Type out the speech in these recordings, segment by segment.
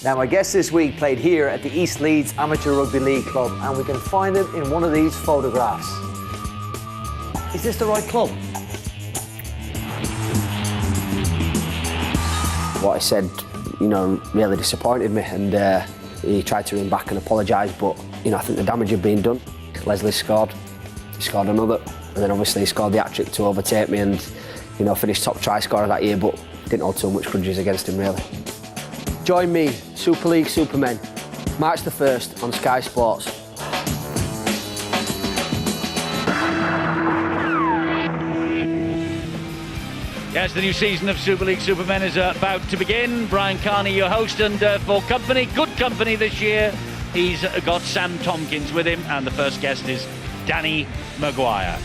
Now, my guest this week played here at the East Leeds Amateur Rugby League Club, and we can find it in one of these photographs. Is this the right club? What I said, you know, really disappointed me, and he tried to ring back and apologise, but, you know, I think the damage had been done. Leslie scored, he scored another, and then obviously he scored the hat-trick to overtake me and, you know, finished top try scorer that year, but didn't hold too much grudges against him, really. Join me, Super League Supermen, March the 1st on Sky Sports. Yes, the new season of Super League Supermen is about to begin. Brian Carney, your host, and for company, good company this year, he's got Sam Tompkins with him, and the first guest is Danny Maguire.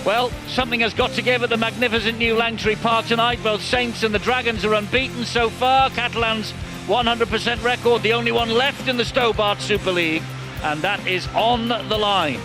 Well, something has got to give at the magnificent new Langtree Park tonight. Both Saints and the Dragons are unbeaten so far. Catalans 100% record, the only one left in the Stobart Super League, and that is on the line.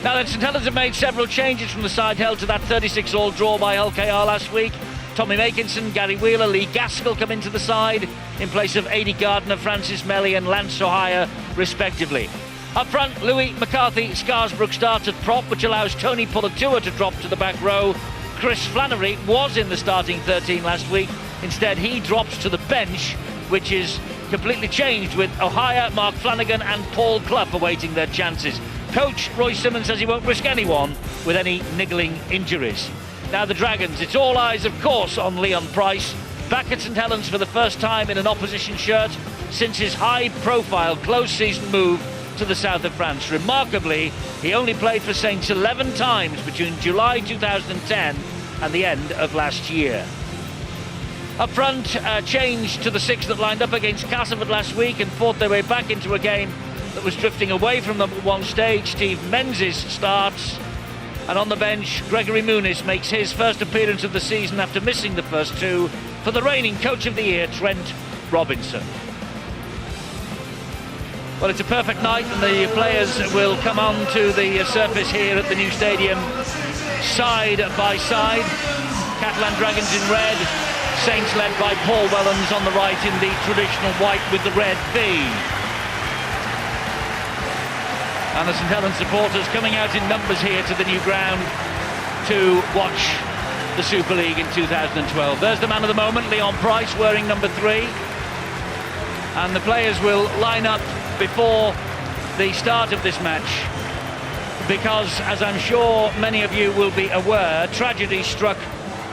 Now, the StHelens have made several changes from the side held to that 36-all draw by LKR last week. Tommy Makinson, Gary Wheeler, Lee Gaskell come into the side in place of Aidy Gardner, Francis Melly and Lance O'Hire, respectively. Up front, Louis McCarthy Scarsbrook starts at prop, which allows Tony Pulatua to drop to the back row. Chris Flannery was in the starting 13 last week. Instead, he drops to the bench, which is completely changed with O'Hire, Mark Flanagan and Paul Clough awaiting their chances. Coach Roy Simmons says he won't risk anyone with any niggling injuries. Now the Dragons, it's all eyes of course on Leon Price, back at StHelens for the first time in an opposition shirt since his high-profile close-season move to the south of France. Remarkably, he only played for Saints 11 times between July 2010 and the end of last year. Up front, change to the six that lined up against Castleford last week and fought their way back into a game that was drifting away from them at one stage. Steve Menzies starts, and on the bench, Gregory Muniz makes his first appearance of the season after missing the first two for the reigning Coach of the Year, Trent Robinson. Well, it's a perfect night, and the players will come on to the surface here at the new stadium, side by side. Catalan Dragons in red, Saints led by Paul Wellens on the right in the traditional white with the red V. And the StHelens supporters coming out in numbers here to the new ground to watch the Super League in 2012. There's the man of the moment, Leon Price, wearing number 3. And the players will line up before the start of this match because, as I'm sure many of you will be aware, tragedy struck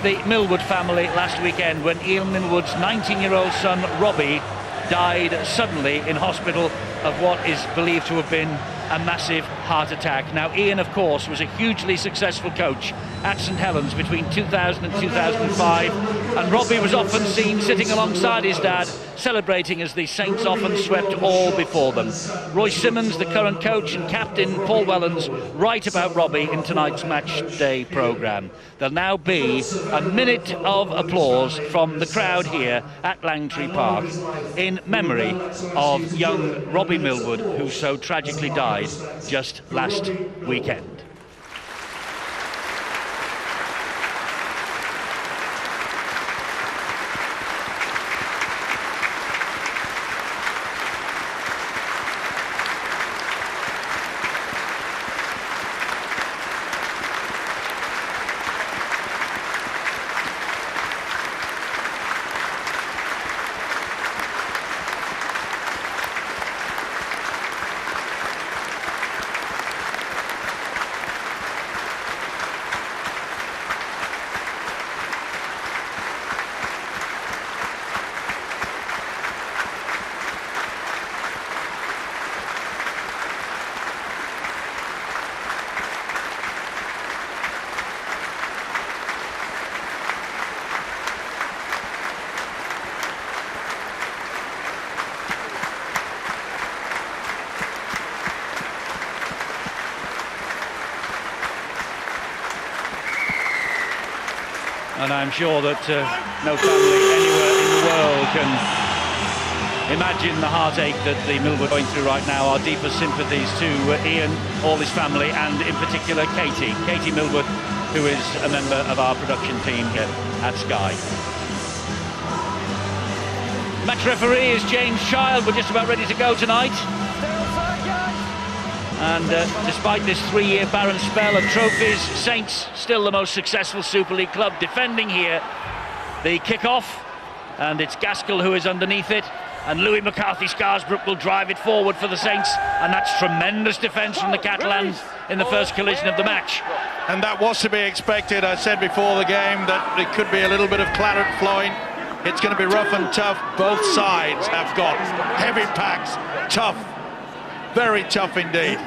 the Millwood family last weekend when Ian Millwood's 19-year-old son, Robbie, died suddenly in hospital of what is believed to have been a massive heart attack. Now, Ian, of course, was a hugely successful coach at StHelens between 2000 and 2005, and Robbie was often seen sitting alongside his dad, celebrating as the Saints often swept all before them. Roy Simmons, the current coach, and captain Paul Wellens write about Robbie in tonight's match day programme. There'll now be a minute of applause from the crowd here at Langtree Park in memory of young Robbie Millwood, who so tragically died just last weekend. And I'm sure that no family anywhere in the world can imagine the heartache that the Millwood are going through right now. Our deepest sympathies to Ian, all his family, and in particular Katie Millwood, who is a member of our production team here at Sky. Match referee is James Child. We're just about ready to go tonight. And despite this 3-year barren spell of trophies, Saints still the most successful Super League club. Defending here, the kick-off, and it's Gaskell who is underneath it, and Louis McCarthy-Scarsbrook will drive it forward for the Saints, and that's tremendous defence from the Catalans in the first collision of the match. And that was to be expected. I said before the game that it could be a little bit of claret flowing. It's going to be rough and tough. Both sides have got heavy packs, tough, very tough indeed.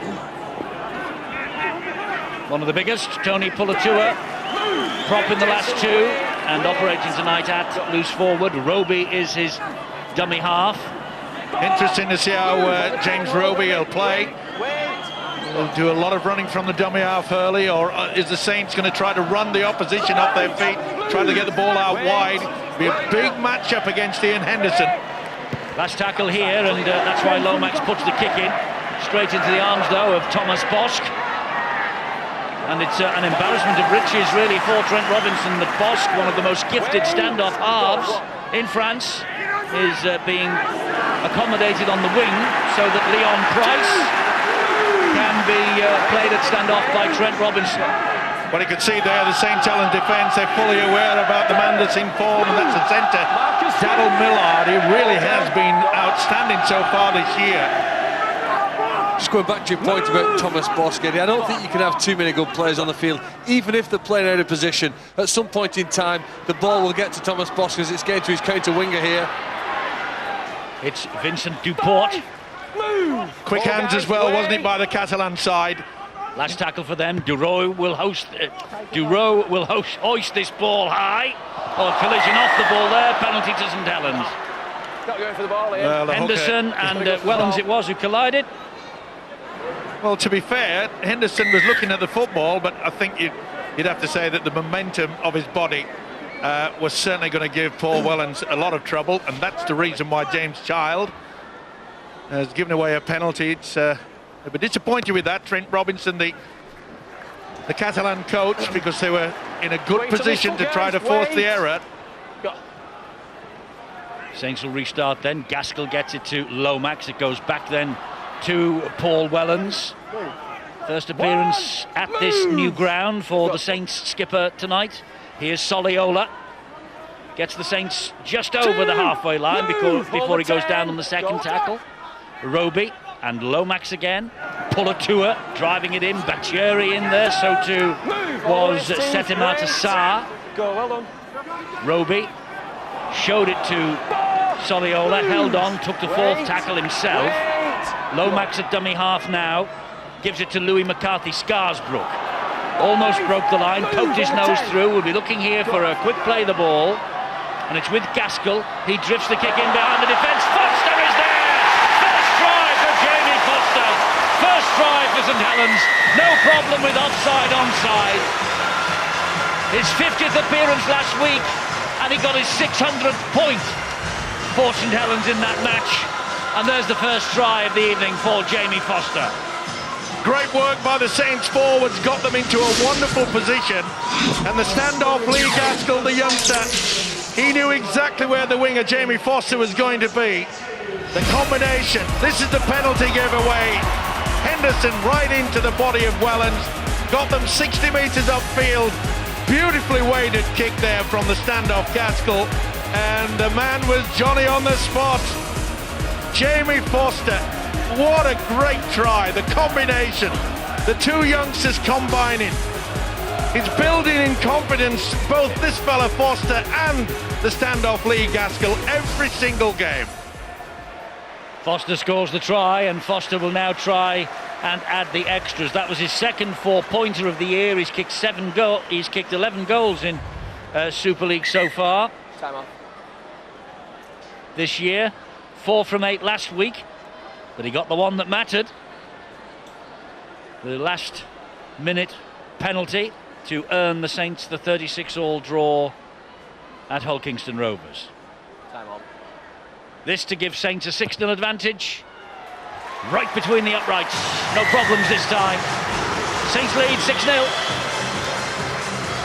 One of the biggest, Tony Pulatua, prop in the last two, and operating tonight at loose forward. Roby is his dummy half. Interesting to see how James Roby will play. Will do a lot of running from the dummy half early, or is the Saints going to try to run the opposition off their feet, try to get the ball out wide? Be a big matchup against Ian Henderson. Last tackle here, and that's why Lomax puts the kick in. Straight into the arms, though, of Thomas Bosk. And it's an embarrassment of riches, really, for Trent Robinson, that Bosk, one of the most gifted standoff halves in France, is being accommodated on the wing so that Leon Price can be played at standoff by Trent Robinson. Well, you can see there the StHelens defence, they're fully aware about the man that's in form, and that's the centre, Daryl Millard. He really has been outstanding so far this year. Just going back to your point about Thomas Bosk, Eddie, I don't think you can have too many good players on the field, even if they're playing out of position. At some point in time, the ball will get to Thomas Bosk as it's getting to his counter-winger here. It's Vincent Duport. Quick hands as well, wasn't it, by the Catalan side? Last tackle for them. Durow will hoist this ball high. Oh, collision off the ball there. Penalty to StHelens. Not going for the ball here. Well, Henderson and Wellens it was who collided. Well, to be fair, Henderson was looking at the football, but I think you'd have to say that the momentum of his body was certainly going to give Paul Wellens a lot of trouble, and that's the reason why James Child has given away a penalty. It's a bit disappointed with that, Trent Robinson, the Catalan coach, because they were in a good position to try to force the error. Saints will restart then. Gaskell gets it to Lomax. It goes back then to Paul Wellens. First appearance at this new ground for the Saints skipper tonight. Here's Soliola. Gets the Saints just over the halfway line before he goes down on the second tackle. Roby and Lomax again. Pulatua driving it in. Bacheri in there. So too was Setimata Sarr. Roby showed it to Soliola. Held on. Took the fourth tackle himself. Lomax at dummy half now. Gives it to Louis McCarthy-Scarsbrook. Almost broke the line. Poked his nose through. We'll be looking here for a quick play the ball. And it's with Gaskell. He drifts the kick in behind the defence. Foster is there! First try for Jamie Foster. First try for StHelens. No problem with offside, onside. His 50th appearance last week, and he got his 600th point for StHelens in that match. And there's the first try of the evening for Jamie Foster. Great work by the Saints forwards, got them into a wonderful position. And the standoff Lee Gaskell, the youngster, he knew exactly where the winger Jamie Foster was going to be. The combination, this is the penalty giveaway. Henderson right into the body of Wellens, got them 60 metres upfield. Beautifully weighted kick there from the standoff Gaskell. And the man was Johnny on the spot. Jamie Foster, what a great try. The combination, the two youngsters combining. It's building in confidence, both this fella Foster and the standoff Lee Gaskell, every single game. Foster scores the try, and Foster will now try and add the extras. That was his second four-pointer of the year. He's kicked 11 goals in Super League so far. Time off. This year, 4 from 8 last week, but he got the one that mattered. The last minute penalty to earn the Saints the 36-all draw at Hull Kingston Rovers. Time on. This to give Saints a 6-0 advantage. Right between the uprights. No problems this time. Saints lead 6-0.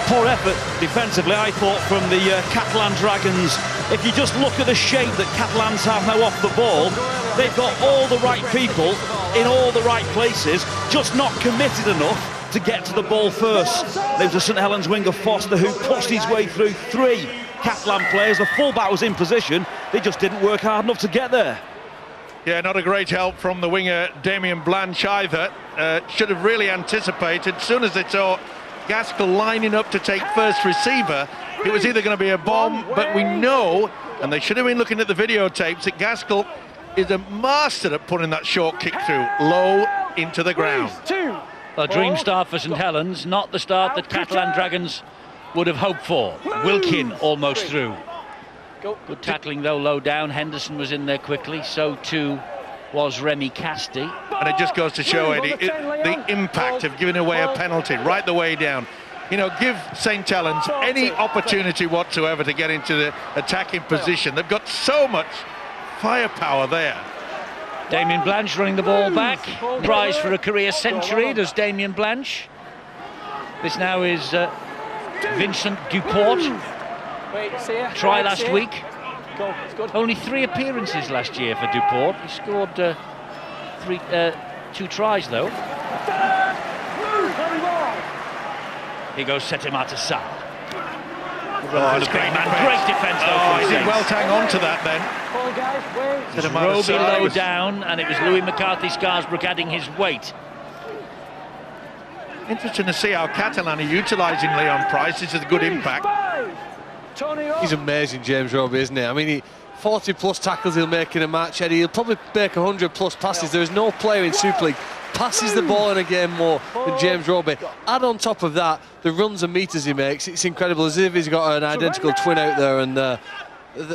Poor effort defensively, I thought, from the Catalan Dragons. if you just look at the shape that Catalans have now off the ball, they've got all the right people in all the right places, just not committed enough to get to the ball first. There was a St Helens winger, Foster, who pushed his way through 3 Catalan players. The fullback was in position, they just didn't work hard enough to get there. Yeah, not a great help from the winger Damien Blanche either. Should have really anticipated. As soon as they saw Gaskell lining up to take first receiver, it was either going to be a bomb, but we know, and they should have been looking at the videotapes, that Gaskell is a master at putting that short kick through, low into the ground. A dream start for St Helens, not the start that Catalan Dragons would have hoped for. Wilkin almost through. Good tackling though, low down. Henderson was in there quickly, so too was Remy Casti. And it just goes to show, Eddie, the impact of giving away a penalty right the way down. You know, give St Helens any opportunity whatsoever to get into the attacking position. They've got so much firepower there. Damien Blanche running the ball back. Prize for a career century, does Damien Blanche. This now is Vincent Duport. Try last week. Only 3 appearances last year for Duport. He scored 2 tries though. Here goes Setemata Sa. Oh, great defence though. Oh, he did well to hang on to that then. Roby low down, and it was Louis McCarthy-Scarsbrook adding his weight. Interesting to see how Catalan are utilising Leon Price. This is a good impact. He's amazing, James Roby, isn't he? I mean, 40 plus tackles he'll make in a match, Eddie. He'll probably make 100 plus passes. There is no player in Super League passes the ball in a game more than James Roby. Add on top of that the runs and meters he makes. It's incredible, as if he's got an identical twin out there, and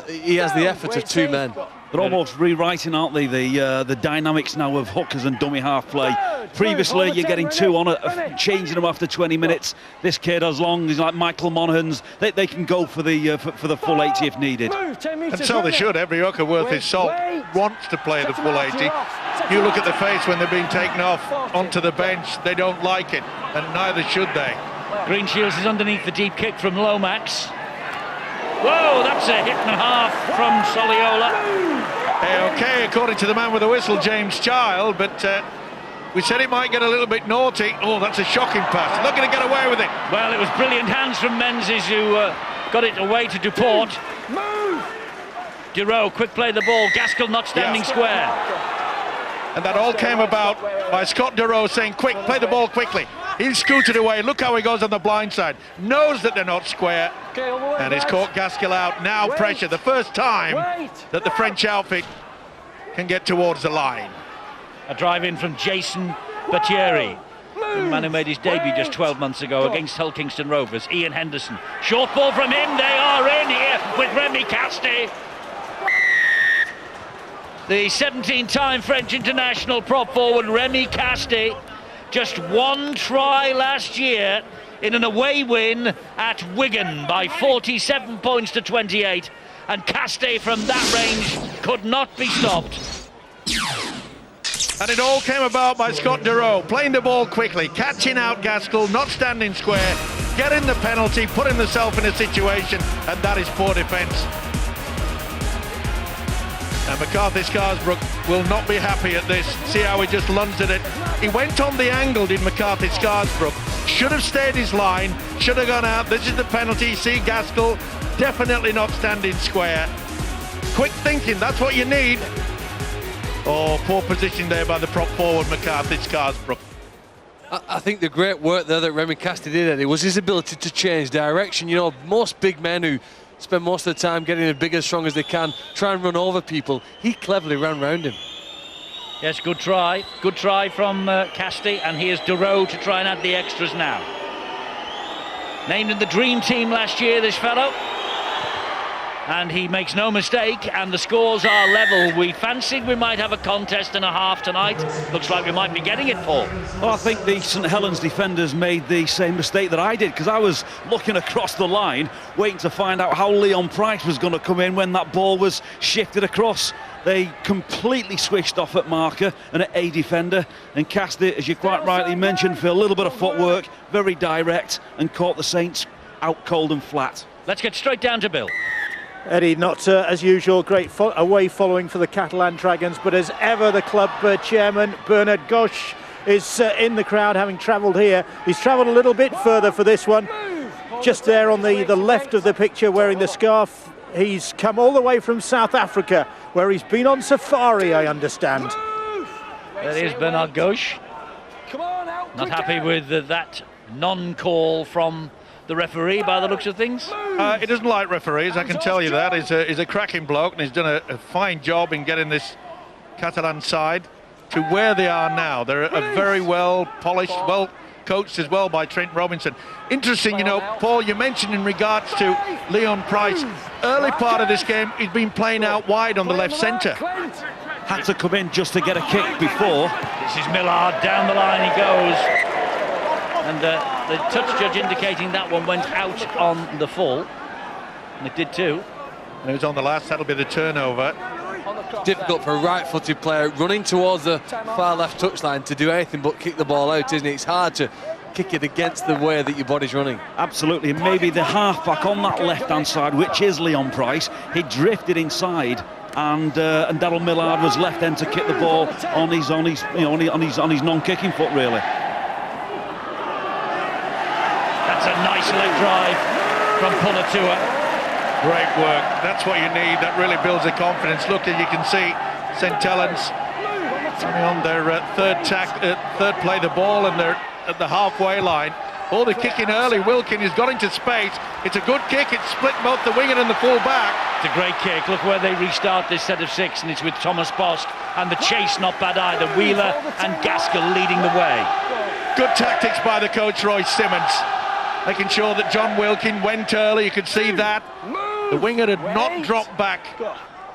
he has the effort of 2 men. They're almost rewriting, aren't they, the dynamics now of hookers and dummy half play. Previously, you're getting 2 on it, changing them after 20 minutes. This kid, as long as like Michael Monaghan's, they can go for the full 80 if needed. And so they should. Every hooker worth his salt wants to play the full 80. You look at the face when they're being taken off onto the bench, they don't like it, and neither should they. Greenshields is underneath the deep kick from Lomax. Whoa, that's a hit and a half from Soliola. Okay, according to the man with the whistle, James Child, but we said it might get a little bit naughty. Oh, that's a shocking pass. Not going to get away with it. Well, it was brilliant hands from Menzies, who got it away to Duport. Duro, quick play the ball. Gaskell not standing square. And that all came about by Scott Duro saying, quick, play the ball quickly. He's scooted away. Look how he goes on the blind side. Knows that they're not square. And he's caught Gaskell out. Now pressure. The first time that the French outfit can get towards the line. A drive in from Jason Battieri, the man who made his debut just 12 months ago against Hull Kingston Rovers. Ian Henderson. Short ball from him. They are in here with Remy Casti. The 17-time French international prop forward Remy Casti. Just 1 try last year in an away win at Wigan by 47 points to 28. And Casti from that range could not be stopped. And it all came about by Scott Duro, playing the ball quickly, catching out Gaskell, not standing square, getting the penalty, putting himself in a situation, and that is poor defence. And McCarthy-Scarsbrook will not be happy at this. See how he just lunged at it. He went on the angle, did McCarthy-Scarsbrook. Should have stayed his line, should have gone out. This is the penalty. See Gaskell definitely not standing square. Quick thinking, that's what you need. Oh, poor position there by the prop forward, McCarthy-Scarsbrook. I think the great work there that Remy Casti did, Eddie, was his ability to change direction. You know, most big men who spend most of the time getting as big and strong as they can, try and run over people. He cleverly ran round him. Yes, good try from Casti, and here's Duro to try and add the extras now. Named in the dream team last year, this fellow. And he makes no mistake, and the scores are level. We fancied we might have a contest and a half tonight. Looks like we might be getting it, Paul. Well, I think the St Helens defenders made the same mistake that I did, because I was looking across the line, waiting to find out how Leon Price was going to come in when that ball was shifted across. They completely switched off at marker and at A defender, and Casti, as you quite rightly mentioned, Phil, a little bit of footwork, very direct, and caught the Saints out cold and flat. Let's get straight down to Bill. Eddie, not as usual, great away following for the Catalan Dragons, but as ever the club chairman, Bernard Gosch, is in the crowd, having travelled here. He's travelled a little bit further for this one. Just there on the left of the picture wearing the scarf. He's come all the way from South Africa, where he's been on safari, I understand. There is Bernard Gosch. Not happy with that non-call from the referee by the looks of things. He doesn't like referees, I can tell you that. He's a cracking bloke, and he's done a fine job in getting this Catalan side to where they are now. They're a very well polished, well coached as well by Trent Robinson. Interesting, you know, Paul, you mentioned in regards to Leon Price, early part of this game he's been playing out wide on the left centre. Had to come in just to get a kick before. This is Millard, down the line he goes. And the touch judge indicating that one went out on the full. And it did too. And it was on the last, that'll be the turnover. Difficult for a right-footed player running towards the far left touchline to do anything but kick the ball out, isn't it? It's hard to kick it against the way that your body's running. Absolutely, maybe the halfback on that left-hand side, which is Leon Price, he drifted inside, and Daryl Millard was left end to kick the ball on his non-kicking foot, really. That's a nice leg drive from Pulatua. Great work. That's what you need. That really builds the confidence. Look, as you can see, StHelens on their third play the ball, and they're at the halfway line. All the kicking early. Wilkin has got into space. It's a good kick. It's split both the winger and the full back. It's a great kick. Look where they restart this set of six, and it's with Thomas Bosk, and the chase not bad either. Wheeler and Gaskell leading the way. Good tactics by the coach, Roy Simmons, making sure that John Wilkin went early. You could see that. The winger had not dropped back.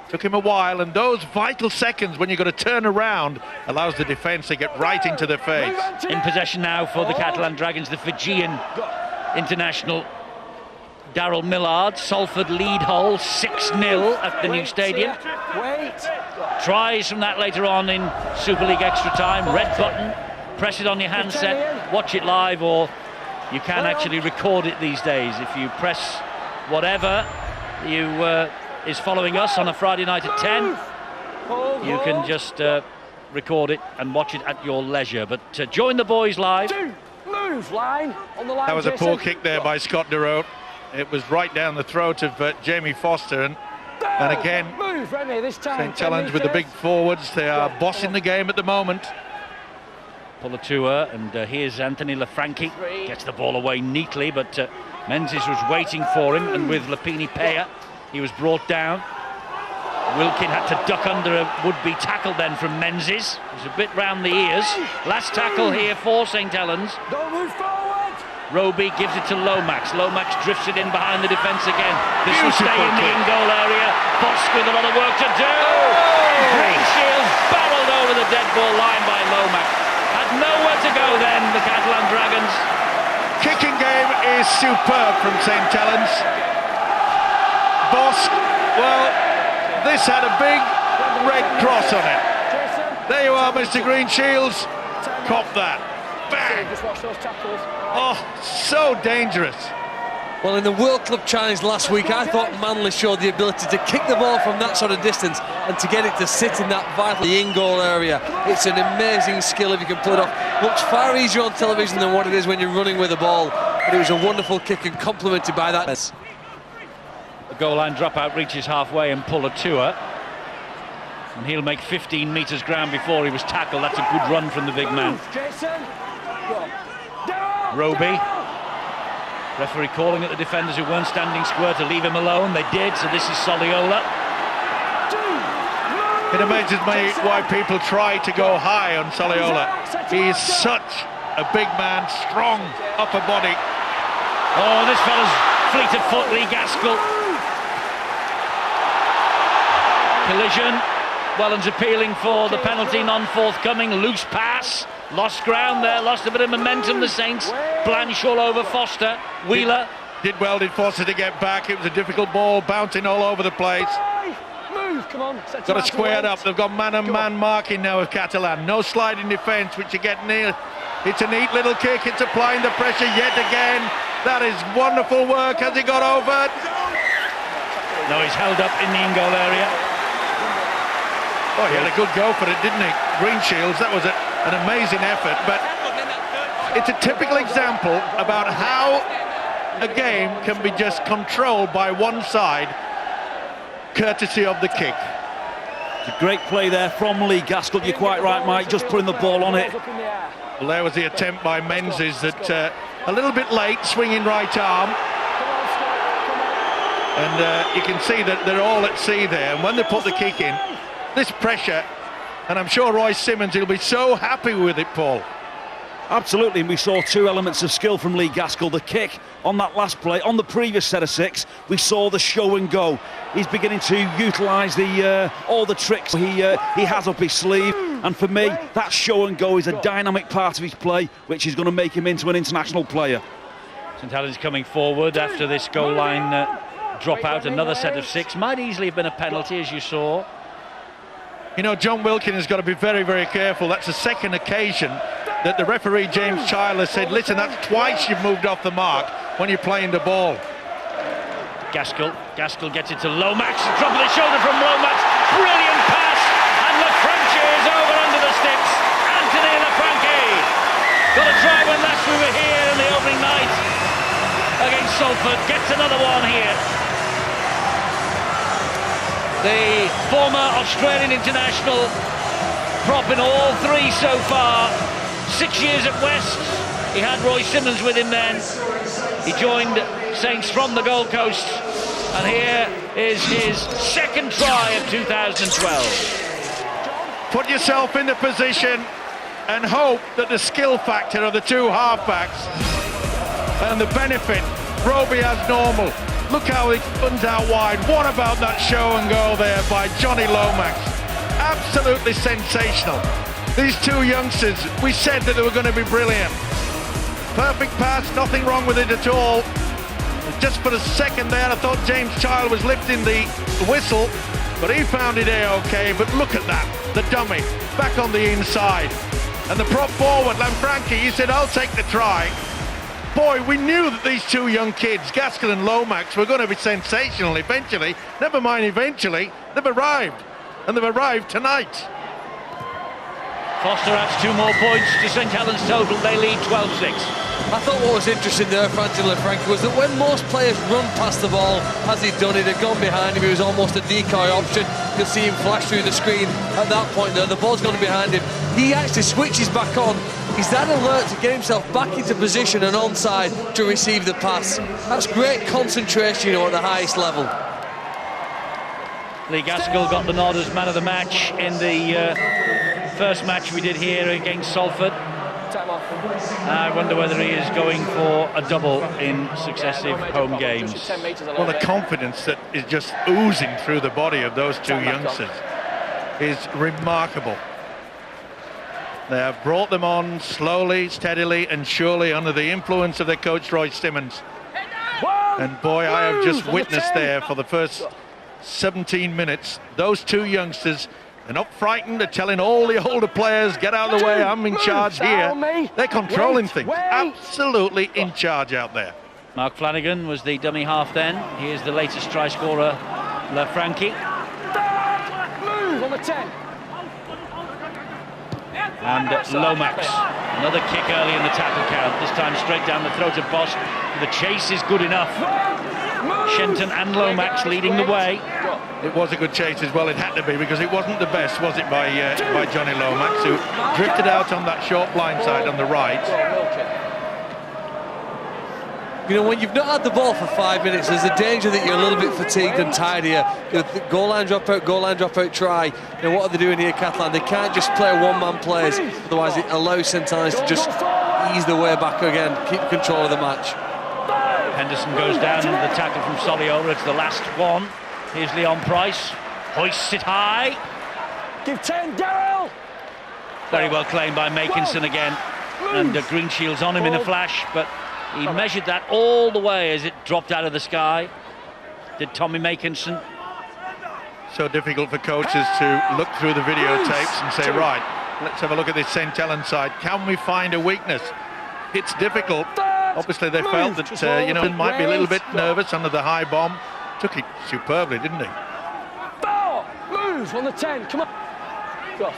Took him a while, and those vital seconds when you've got to turn around allows the defence to get right into their face. In possession now for the Catalan Dragons, the Fijian international Daryl Millard. Salford lead Hull 6-0 at the new stadium. Tries from that later on in Super League extra time. Red button, press it on your handset, watch it live, or you can actually record it these days. If you press whatever is following us on a Friday night at 10, you can just record it and watch it at your leisure. But join the boys live. Move, line, on the line, that was a poor kick there by Scott Derot. It was right down the throat of Jamie Foster, and again, StHelens with the big forwards. They are bossing the game at the moment. Pulatua, and here's Anthony Lafranchi. Gets the ball away neatly, but Menzies was waiting for him, and with Lapini Pea, he was brought down. Wilkin had to duck under a would-be tackle then from Menzies. It was a bit round the ears. Last tackle here for StHelens. Don't move forward. Roby gives it to Lomax. Lomax drifts it in behind the defence again. This will stay in the in-goal area. Bosk with a lot of work to do. Green Shield barreled over the dead ball line by Lomax. Had nowhere to go then, the Catalan Dragons. Kicking game is superb from StHelens. Bosk, well, this had a big red cross on it. There you are, Mr. Green Shields. Cop that. Bang! Oh, so dangerous. Well, in the World Club Challenge last week, I thought Manley showed the ability to kick the ball from that sort of distance and to get it to sit in that vital in-goal area. It's an amazing skill if you can pull it off. Looks far easier on television than what it is when you're running with the ball. But it was a wonderful kick and complemented by that. The goal line dropout reaches halfway, and Pulatua, and he'll make 15 metres ground before he was tackled. That's a good run from the big man. Roby. Referee calling at the defenders who weren't standing square to leave him alone. They did, so this is Soliola. It amazes me why people try to go high on Soliola. He is such a big man, strong upper body. Oh, this fella's fleet of foot, Lee Gaskell. Collision. Welland's appealing for the penalty, non-forthcoming. Loose pass. Lost ground there, lost a bit of momentum, the Saints. Blanche all over Foster. Wheeler. Did Foster to get back. It was a difficult ball, bouncing all over the place. Move, come on. Got to square it up. They've got man-on-man marking now of Catalan. No sliding defence, which you get near. It's a neat little kick. It's applying the pressure yet again. That is wonderful work. Has he got over? No, he's held up in the in-goal area. Oh, he had a good go for it, didn't he? Greenshields, that was an amazing effort, but it's a typical example about how a game can be just controlled by one side, courtesy of the kick. It's a great play there from Lee Gaskell. You're quite right, Mike, just putting the ball on it. Well, there was the attempt by Menzies that a little bit late, swinging right arm. And you can see that they're all at sea there. And when they put the kick in, this pressure, and I'm sure Roy Simmons will be so happy with it, Paul. Absolutely, and we saw two elements of skill from Lee Gaskell. The kick on that last play, on the previous set of 6, we saw the show and go. He's beginning to utilise all the tricks he has up his sleeve. And for me, that show and go is a dynamic part of his play, which is going to make him into an international player. StHelens coming forward after this goal line drop out. Another set of 6. Might easily have been a penalty, as you saw. You know, John Wilkin has got to be very, very careful. That's the second occasion that the referee, James Child, has said, listen, that's twice you've moved off the mark when you're playing the ball. Gaskell gets it to Lomax. Drop of the shoulder from Lomax. Brilliant pass. And Lafranchi is over under the sticks. Anthony Lafranchi got a try when last we were here in the opening night against Salford. Gets another one here. The former Australian international, propping all 3 so far. 6 years at West. He had Roy Simmons with him then. He joined Saints from the Gold Coast. And here is his second try of 2012. Put yourself in the position and hope that the skill factor of the 2 halfbacks and the benefit, Roby as normal. Look how he runs out wide. What about that show and go there by Johnny Lomax? Absolutely sensational. These 2 youngsters, we said that they were going to be brilliant. Perfect pass, nothing wrong with it at all. Just for a second there, I thought James Child was lifting the whistle, but he found it A-OK. But look at that, the dummy, back on the inside. And the prop forward, Lanfranchi, he said, I'll take the try. Boy, we knew that these 2 young kids, Gaskell and Lomax, were going to be sensational eventually. Never mind eventually, they've arrived. And they've arrived tonight. Foster adds 2 more points to StHelens total. They lead 12-6. I thought what was interesting there, Anthony Lafranchi, was that when most players run past the ball, as he'd done, he'd have gone behind him. He was almost a decoy option. You'll see him flash through the screen at that point there. The ball's gone behind him. He actually switches back on. He's that alert to get himself back into position and onside to receive the pass. That's great concentration, you know, at the highest level. Lee Gaskell got the nod as man of the match in the first match we did here against Salford. I wonder whether he is going for a double in successive home games. Well, the confidence that is just oozing through the body of those 2 youngsters is remarkable. They have brought them on slowly, steadily and surely under the influence of their coach Roy Simmons. And boy, I have just witnessed there for the first 17 minutes, those 2 youngsters, they're not frightened, they're telling all the older players, get out of the way, I'm in charge here. They're controlling things, absolutely in charge out there. Mark Flanagan was the dummy half then. Here's the latest try scorer, Lafranchi. Move on the 10. And Lomax, another kick early in the tackle count, this time straight down the throat of Bosk. The chase is good enough. Shenton and Lomax leading the way. It was a good chase as well, it had to be, because it wasn't the best, was it, by Johnny Lomax, who drifted out on that short blind side on the right. You know, when you've not had the ball for 5 minutes, there's a danger that you're a little bit fatigued and tired here. You know, goal line drop out, try. You know, what are they doing here, Catalan? They can't just play 1-man plays, otherwise it allows StHelens to just ease the way back again, keep control of the match. Henderson goes down, the tackle from Soliola, it's the last one. Here's Leon Price, hoists it high. Give 10, Daryl! Very well claimed by Makinson again. And Greenshields on him in a flash, but he measured that all the way as it dropped out of the sky. Did Tommy Makinson. So difficult for coaches to look through the videotapes and say, right, let's have a look at this StHelens side. Can we find a weakness? It's difficult. Obviously they felt that, you know, might be a little bit nervous under the high bomb. Took it superbly, didn't he? Ball! Move on the 10, come on. Go.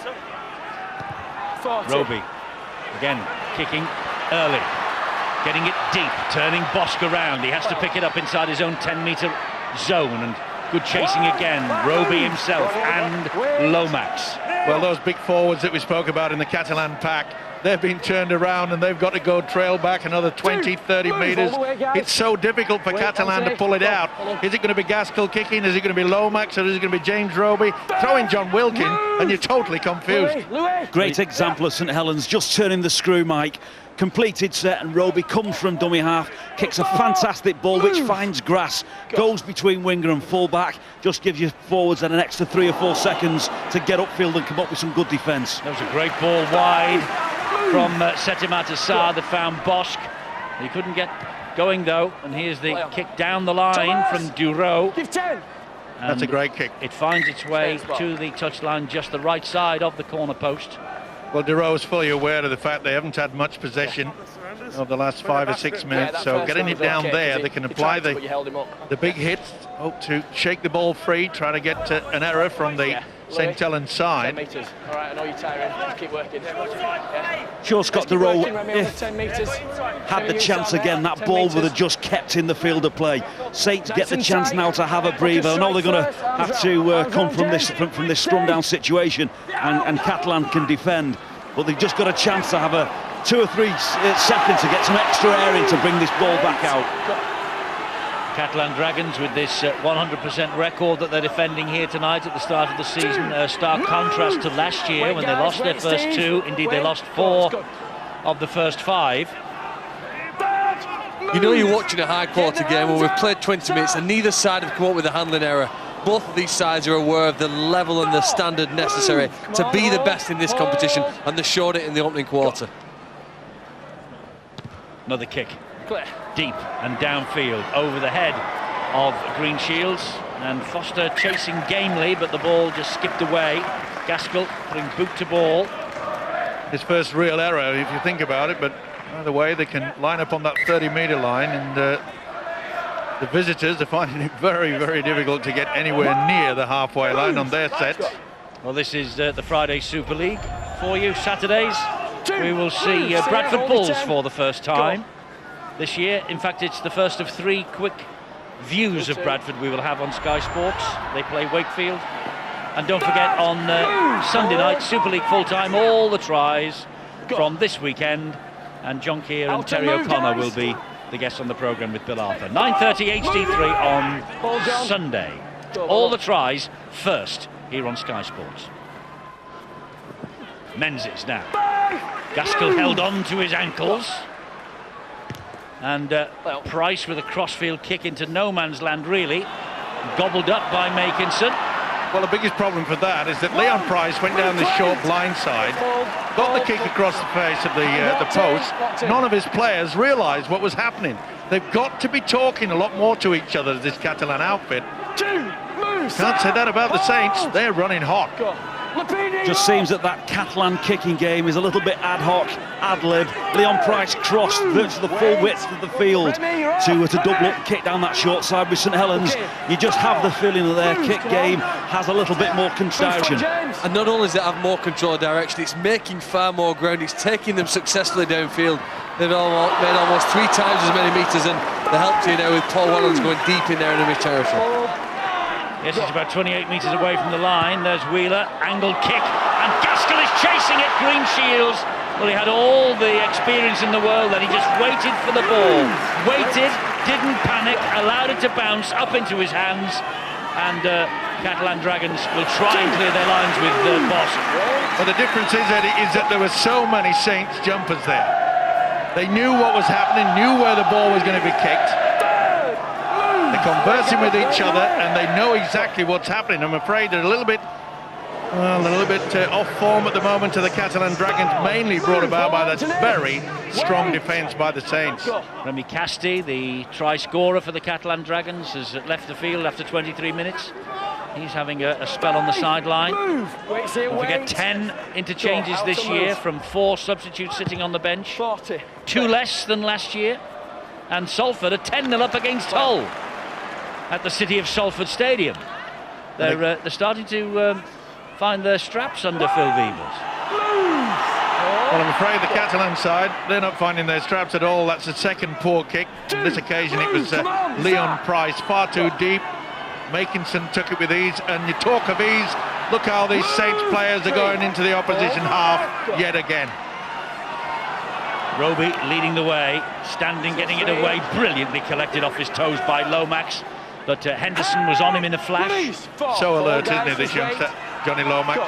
40. Roby, again, kicking early. Getting it deep, turning Bosk around. He has to pick it up inside his own 10-metre zone, and good chasing again. Roby himself and Lomax. Well, those big forwards that we spoke about in the Catalan pack, they've been turned around and they've got to go trail back another 20, 30 metres. It's so difficult for Catalan to pull it out. Is it going to be Gaskell kicking? Is it going to be Lomax? Or is it going to be James Roby? Throw in John Wilkin and you're totally confused. Great example of St Helens just turning the screw, Mike. Completed set, and Roby comes from dummy half, kicks a fantastic ball which finds grass, goes between winger and full-back, just gives you forwards then an extra 3 or 4 seconds to get upfield and come up with some good defence. That was a great ball wide from Setimat Assar that found Bosk. He couldn't get going though, and here's the kick down the line from Duro. Give 10. That's a great kick. It finds its way to the touchline, just the right side of the corner post. Well, Duro's fully aware of the fact they haven't had much possession of the last 5 or 6 minutes, so getting it down there, they can apply the big hits, hope to shake the ball free, try to get an error from the StHelens side. 10 metres. All right, I know you're tiring. Just keep working. Sure, Scott Duro, if had the chance again, that ball would have just kept in the field of play. Saints get the chance now to have a breather. I know they're going to have to come from this sprung down situation, and Catalan can defend, but they've just got a chance to have a 2 or 3 seconds to get some extra air in to bring this ball back out. Catalan Dragons with this 100% record that they're defending here tonight at the start of the season. A stark contrast to last year when they lost their first 2. Indeed, they lost 4 of the first 5. You know you're watching a high-quality game where we've played 20 minutes and neither side have come up with a handling error. Both of these sides are aware of the level and the standard necessary to be the best in this competition, and they showed it in the opening quarter. Another kick. Deep and downfield over the head of Green Shields, and Foster chasing gamely, but the ball just skipped away. Gaskell putting boot to ball. His first real error, if you think about it, but either way they can line up on that 30-metre line, and the visitors are finding it very, very difficult to get anywhere near the halfway line on their set. Well, this is the Friday Super League for you. Saturdays we will see Bradford Bulls for the first time this year. In fact, it's the first of 3 quick views of Bradford we will have on Sky Sports. They play Wakefield, and don't forget on Sunday night, Super League full-time, all the tries from this weekend, and John Keir and Terry O'Connor will be the guests on the programme with Bill Arthur. 9:30 HD3 on Sunday. All the tries first here on Sky Sports. Menzies now. Gaskell held on to his ankles. And Price with a crossfield kick into no man's land, really. Gobbled up by Makinson. Well, the biggest problem for that is that Leon Price went down the short blind side, got the kick across the face of the post. None of his players realised what was happening. They've got to be talking a lot more to each other, this Catalan outfit. Can't say that about the Saints. They're running hot. Just seems that Catalan kicking game is a little bit ad hoc, ad-lib. Leon Price crossed virtually the full width of the field to double up, kick down that short side with St Helens. You just have the feeling that their kick game has a little bit more control. And not only does it have more control of direction, it's making far more ground. It's taking them successfully downfield. They've made almost 3 times as many metres, and they helped you now with Paul Wellens going deep in their enemy territory. Yes, it's about 28 metres away from the line. There's Wheeler, angled kick, and Gaskell is chasing it. Green Shields, well, he had all the experience in the world, then he just waited for the ball. Waited, didn't panic, allowed it to bounce up into his hands, and Catalan Dragons will try and clear their lines with Bosk. But the difference is, Eddie, is that there were so many Saints jumpers there. They knew what was happening, knew where the ball was going to be kicked. They're conversing with each other and they know exactly what's happening. I'm afraid they're a little bit off form at the moment to the Catalan Dragons, mainly brought about by that very strong defence by the Saints. Remy Casti, the try scorer for the Catalan Dragons, has left the field after 23 minutes. He's having a spell on the sideline. Don't forget 10 interchanges this year from 4 substitutes sitting on the bench. 2 less than last year. And Salford are 10-0 up against Hull. at the City of Salford Stadium. They're starting to find their straps under Phil Weavers. Well, I'm afraid the Catalan side, they're not finding their straps at all. That's the second poor kick. On this occasion, it was Leon Price, far too deep. Makinson took it with ease, and you talk of ease, look how these Saints players are going into the opposition half yet again. Roby leading the way, standing, getting it away, brilliantly collected off his toes by Lomax, but Henderson was on him in a flash. So alert, isn't he, this youngster, Johnny Lomax?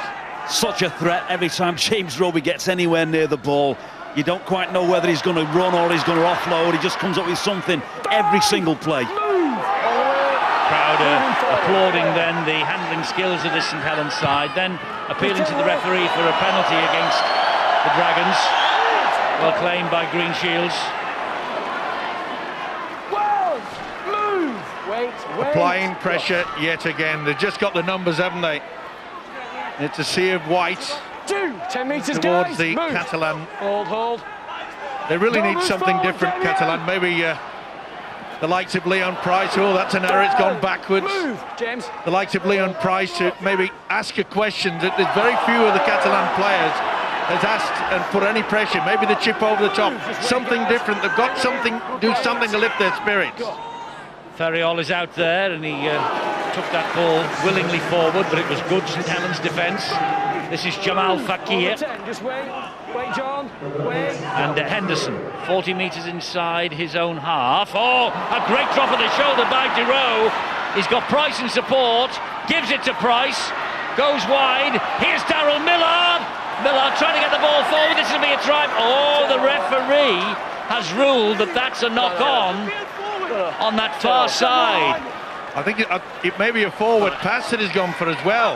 Such a threat every time James Roby gets anywhere near the ball. You don't quite know whether he's going to run or he's going to offload. He just comes up with something every single play. Crowd applauding then the handling skills of this St Helens side, then appealing to the referee for a penalty against the Dragons. Well claimed by Green Shields. Applying pressure yet again. They've just got the numbers, haven't they? It's a sea of white 10 metres towards the Catalan. Hold. They really need something different, Catalan. Maybe the likes of Leon Price. Oh, that's an error. It's gone backwards. James. The likes of Leon Price to maybe ask a question. There's very few of the Catalan players has asked and put any pressure. Maybe the chip over the top. Something different. They've got something, do something to lift their spirits. Ferriol is out there, and he took that ball willingly forward, but it was good St Helens defence. This is Jamal Fakir. Just wait, John, wait. And Henderson, 40 metres inside his own half. Oh, a great drop of the shoulder by Duro. He's got Price in support, gives it to Price, goes wide. Here's Daryl Millard. Millard trying to get the ball forward. This will be a try. Oh, the referee has ruled that that's a knock-on that far side. I think it may be a forward pass that has gone for as well.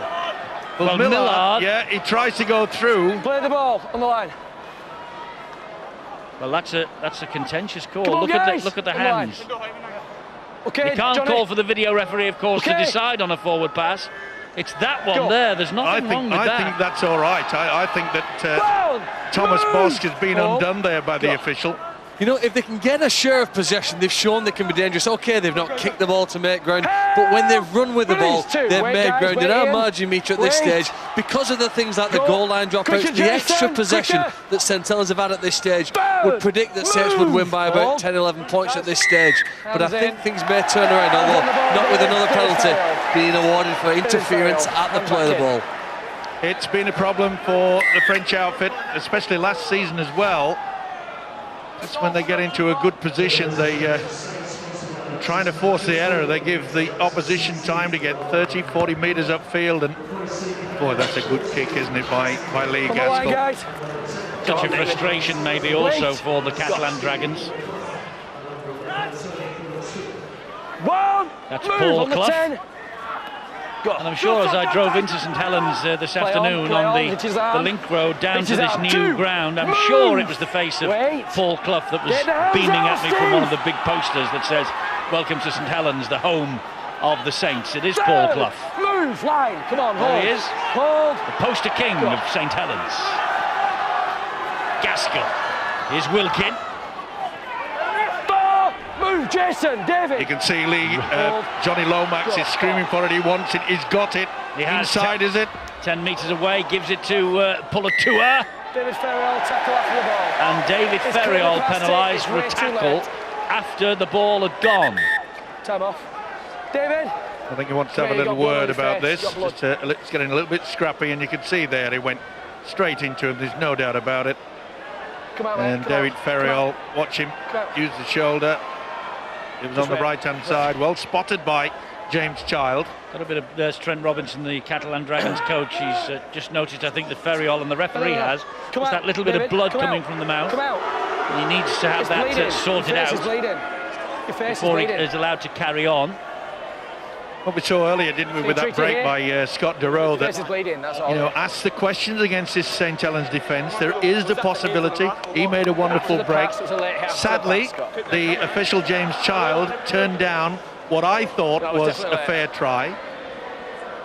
Well, Millard, yeah, he tries to go through. Play the ball on the line. Well, that's a contentious call. On, look at the hands. Okay, you can't Johnny. call for the video referee, of course, to decide on a forward pass. It's that one there. There's nothing wrong with that. I think that's all right. I think that Thomas Bosk has been undone there by the official. You know, if they can get a share of possession, they've shown they can be dangerous. OK, they've not kicked the ball to make ground, but when they've run with the ball, they've made ground. And our margin meter at this stage, because of the things like the goal line dropouts, the extra possession that St Helens have had at this stage, would predict that Saints would win by about 10-11 points at this stage. But I think things may turn around, although not with another penalty being awarded for interference at the play of the ball. It's been a problem for the French outfit, especially last season as well. That's when they get into a good position, they trying to force the error. They give the opposition time to get 30-40 metres upfield, and boy, that's a good kick, isn't it, by Lee Gaskell. Such a frustration maybe also for the Catalan Dragons. That's Paul Clough. And I'm sure as I drove into St Helens this afternoon on the link road down to this new ground, I'm sure it was the face of Paul Clough that was beaming at me from one of the big posters that says, "Welcome to St Helens, the home of the Saints." It is Paul Clough. Move, line, come on, hold. There he is, the poster king of St Helens. Gaskell. Here's Wilkin. Move, Jason, David. You can see Lee, Johnny Lomax is screaming for it. He wants it. He's got it. He has inside, is it? 10 metres away, gives it to Pulatua. David Ferriol tackle after the ball. And David Ferriol penalised for a tackle after the ball had gone. Time off. David. I think he wants to have a little word about this. It's getting a little bit scrappy, and you can see there he went straight into him. There's no doubt about it. Come on, and David Ferriol, watch him use the shoulder. It was on the right-hand side, well spotted by James Child. Got a bit of, there's Trent Robinson, the Catalan Dragons coach. He's just noticed, I think, the Ferriol and the referee has. There's that little bit of blood coming from the mouth. And he needs to have that sorted out before he is allowed to carry on. What we saw earlier, didn't we, with that break by Scott Duro, that, asked the questions against this St Helens defence. There is the possibility. He made a wonderful break. Sadly, the official James Child turned down what I thought was a fair try.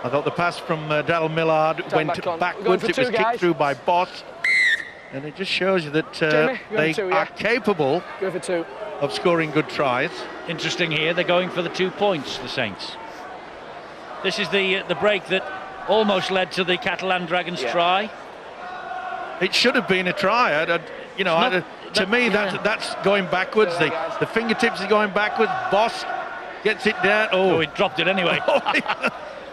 I thought the pass from Daryl Millard went backwards. It was kicked through by Boss. And it just shows you that they are capable of scoring good tries. Interesting here, they're going for the 2 points, the Saints. This is the break that almost led to the Catalan Dragons try. It should have been a try. To me, that's going backwards. The fingertips are going backwards. Boss gets it down. Oh, he dropped it anyway.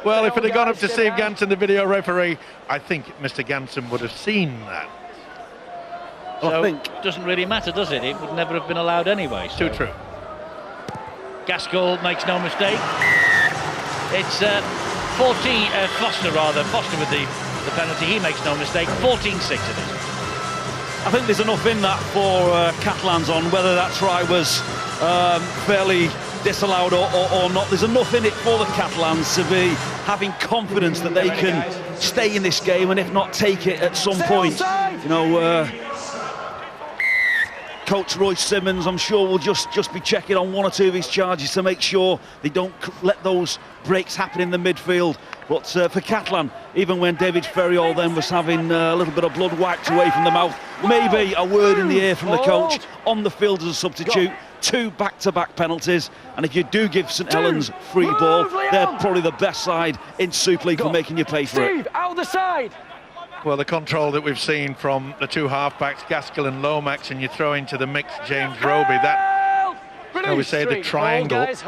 Well, if it had gone up to Steve Ganson, the video referee, I think Mr. Ganson would have seen that. So I think it doesn't really matter, does it? It would never have been allowed anyway. So. Too true. Gaskell makes no mistake. It's Foster with the penalty. He makes no mistake. 14-6 it is. I think there's enough in that for Catalans on whether that try was fairly disallowed or not. There's enough in it for the Catalans to be having confidence that they can stay in this game, and if not, take it at some point. You know, Coach Roy Simmons, I'm sure, will just be checking on 1 or 2 of his charges to make sure they don't let those breaks happen in the midfield. But for Catalan, even when David Ferriol then was having a little bit of blood wiped away from the mouth, maybe a word in the ear from the coach on the field as a substitute. 2 back-to-back penalties, and if you do give StHelens free ball, they're probably the best side in Super League for making you pay for it. Out the side. Well, the control that we've seen from the 2 half-backs, Gaskell and Lomax, and you throw into the mix James Roby, that, I would say, the triangle has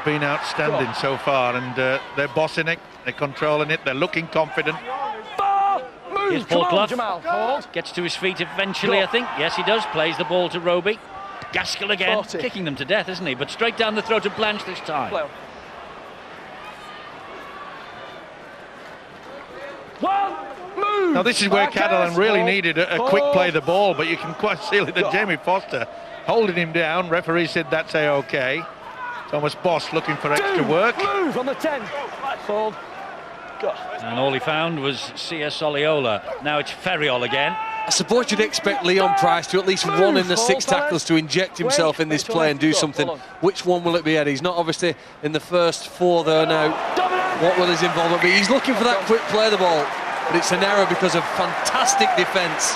been outstanding so far, and they're bossing it, they're controlling it, they're looking confident. Here's Paul Clough, gets to his feet eventually, I think. Yes, he does, plays the ball to Roby. Gaskell again, kicking them to death, isn't he? But straight down the throat of Blanche this time. Now this is where Catalan really needed a quick play the ball, but you can quite see that Jamie Foster holding him down. Referee said that's A-OK. Thomas Boss looking for extra work. Move on the 10. Fold. And all he found was C.S. Oliola. Now it's Ferriol again. I suppose you'd expect Leon Price to at least run in the 6 tackles to inject himself in this play and do something. Which one will it be, Ed? He's not obviously in the first 4 there now. What will his involvement be? He's looking for that quick play the ball, but it's an error because of fantastic defence.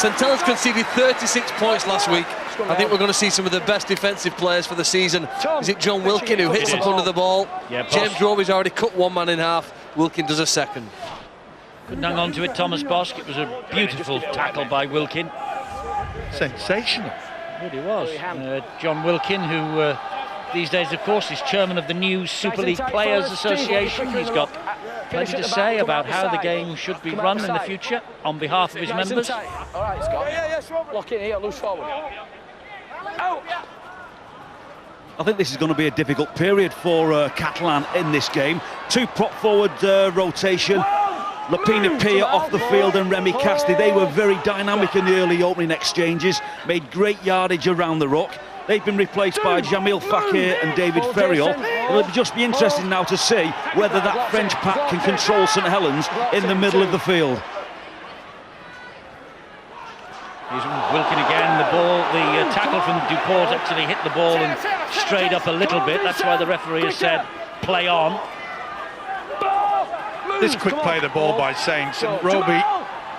StHelens conceded 36 points last week. I think we're going to see some of the best defensive players for the season. Is it John Wilkin who hits up under the ball? Yeah, James Roby's already cut 1 man in half. Wilkin does a second. Couldn't hang on to it, Thomas Bosk. It was a beautiful tackle by Wilkin. Sensational. It really was. John Wilkin, who these days, of course, is chairman of the new Super League Players Association. He's got plenty to say about how the game should be run in the future on behalf of his members. All right, Scott. Lock in here, loose forward. Out. I think this is going to be a difficult period for Catalan in this game. 2 prop forward rotation. Lapina Pia off the field and Remy Casti, they were very dynamic in the early opening exchanges, made great yardage around the ruck. They've been replaced by Jamil Fakir and David Ferriol. It'll just be interesting now to see whether that French pack can control StHelens in the middle of the field. Here's Wilkin again, the ball, the tackle from Duport actually hit the ball and strayed up a little bit. That's why the referee has said play on. This quick play the ball by Saints, and Roby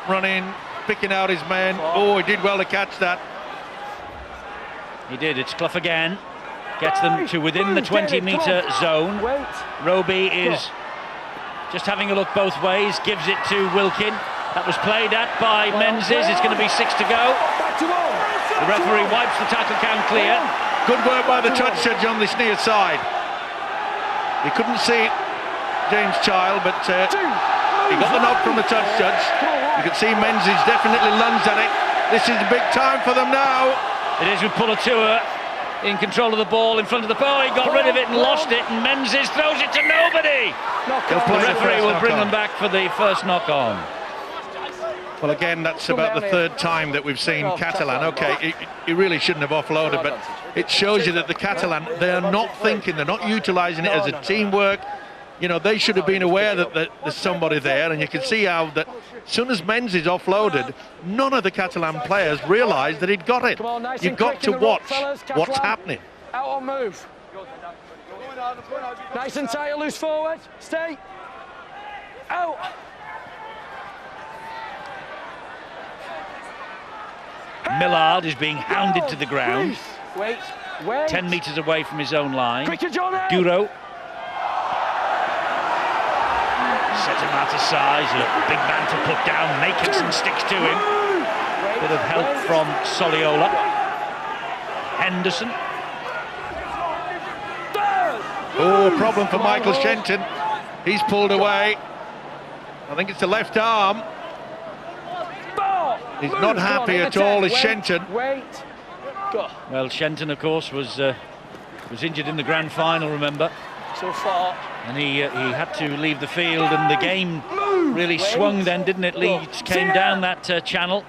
running, picking out his men. Oh, he did well to catch that. He did. It's Clough again. Gets them to within the 20-metre zone. Roby is just having a look both ways, gives it to Wilkin. That was played at by Menzies. It's going to be 6 to go. The referee wipes the tackle count clear. Good work by the touch judge on this near side. He couldn't see it, James Child, but he got the nod from the touch judge. You can see Menzies definitely lunged at it. This is big time for them now. It is with Pulatua in control of the ball in front of the ball. He got rid of it and lost it, and Menzies throws it to nobody. The referee will bring them back for the first knock on. Well, again, that's about the 3rd time that we've seen Catalan. Okay, he really shouldn't have offloaded, but it shows you that the Catalan, they are not thinking, they're not utilising it as a teamwork. You know, they should have been aware that there's somebody there, and you can see how that as soon as Menzies offloaded, none of the Catalan players realised that he'd got it. You've got to watch what's happening. Out on move. Nice and tight, loose forward. Stay. Out. Millard is being hounded to the ground. Wait. 10 metres away from his own line. Quicker, Johnny! Guro. Set him out of size, a big man to put down, making some sticks to him. Bit of help from Soliola. Henderson. Oh, problem for Michael Shenton. He's pulled away. I think it's the left arm. He's not happy at all, is Shenton. Wait. Go. Well, Shenton, of course, was injured in the grand final, remember? So far. And he had to leave the field, and the game really swung then, didn't it? Leeds came down that channel.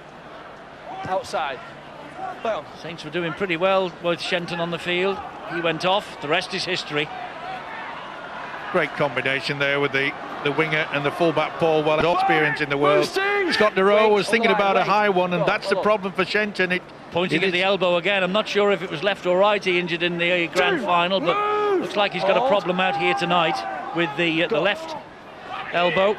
Outside. Well, Saints were doing pretty well with Shenton on the field. He went off. The rest is history. Great combination there with the winger and the fullback Paul. Well, his experience in the world. Scott Deroe was thinking about a high one, and that's the problem for Shenton. Pointing at the elbow again. I'm not sure if it was left or right he injured in the grand final, but looks like he's got a problem out here tonight with the left elbow.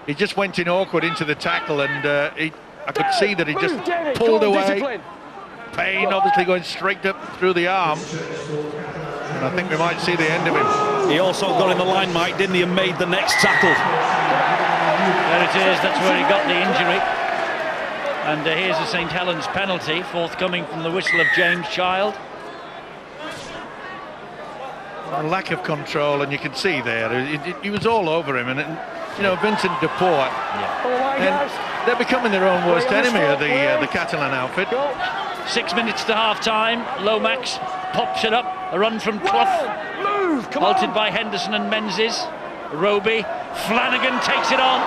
He just went in awkward into the tackle, and I could see that he just pulled away. Pain obviously going straight up through the arm, and I think we might see the end of him. He also got in the line, Mike, didn't he, and made the next tackle. There it is, that's where he got the injury. And here's a St Helens penalty, forthcoming from the whistle of James Child. A lack of control, and you can see there, he was all over him, and you know, Vincent Deport, and they're becoming their own worst enemy of the Catalan outfit. 6 minutes to half-time, Lomax pops it up, a run from Clough, halted by Henderson and Menzies. Roby, Flanagan takes it on.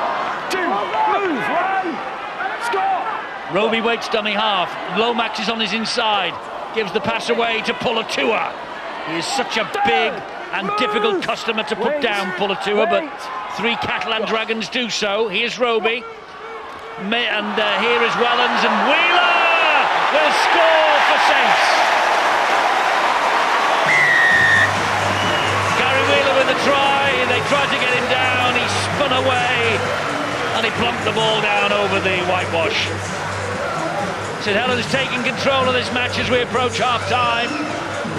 Roby waits dummy half, Lomax is on his inside, gives the pass away to Pulatua. He is such a big and difficult customer to put down, Pulatua, but 3 Catalan Dragons do so. Here's Roby, and here is Wellens, and Wheeler will score for Saints. Gary Wheeler with the try, they tried to get him down, he spun away, and he plumped the ball down over the whitewash. St Helens taking control of this match as we approach half-time.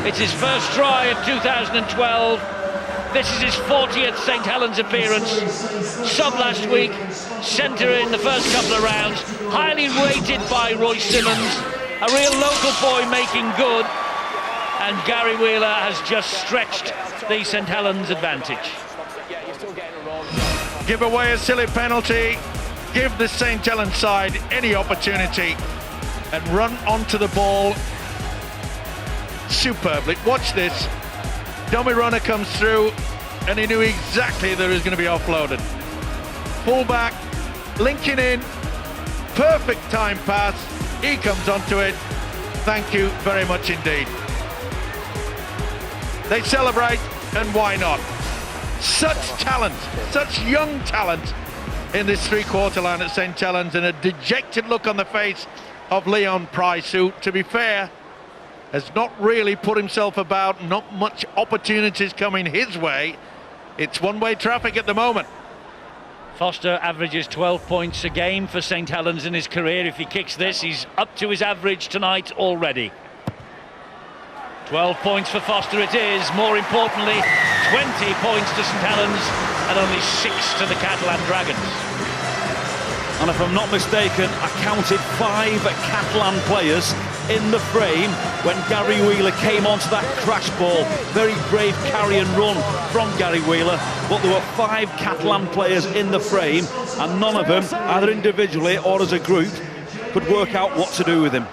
It's his first try of 2012. This is his 40th St Helens appearance. Sub last week, centre in the first couple of rounds. Highly rated by Roy Simmons. A real local boy making good. And Gary Wheeler has just stretched the St Helens advantage. Give away a silly penalty. Give the St Helens side any opportunity and run onto the ball superbly. Watch this. Dummy runner comes through, and he knew exactly that he was going to be offloaded. Fullback, linking in, perfect time pass. He comes onto it. Thank you very much indeed. They celebrate, and why not? Such talent, such young talent in this three-quarter line at St Helens, and a dejected look on the face of Leon Price, who, to be fair, has not really put himself about, not much opportunities coming his way. It's one-way traffic at the moment. Foster averages 12 points a game for St Helens in his career. If he kicks this, he's up to his average tonight already. 12 points for Foster it is. More importantly, 20 points to St Helens and only 6 to the Catalan Dragons. And if I'm not mistaken, I counted 5 Catalan players in the frame when Gary Wheeler came onto that crash ball. Very brave carry and run from Gary Wheeler, but there were 5 Catalan players in the frame, and none of them, either individually or as a group, could work out what to do with him.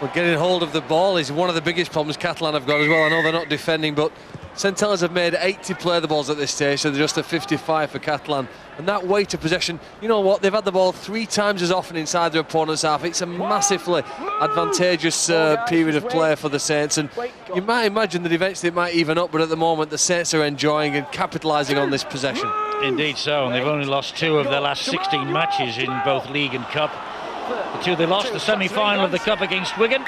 Well, getting hold of the ball is one of the biggest problems Catalan have got as well. I know they're not defending, but St Helens have made 80 play the balls at this stage, so they're just a 55 for Catalan. And that weight of possession, you know what, they've had the ball 3 times as often inside their opponent's half. It's a massively advantageous period of play for the Saints, and you might imagine that eventually it might even up, but at the moment the Saints are enjoying and capitalising on this possession. Indeed so, and they've only lost 2 of their last 16 matches in both League and Cup. The 2 they lost, the semi-final of the Cup against Wigan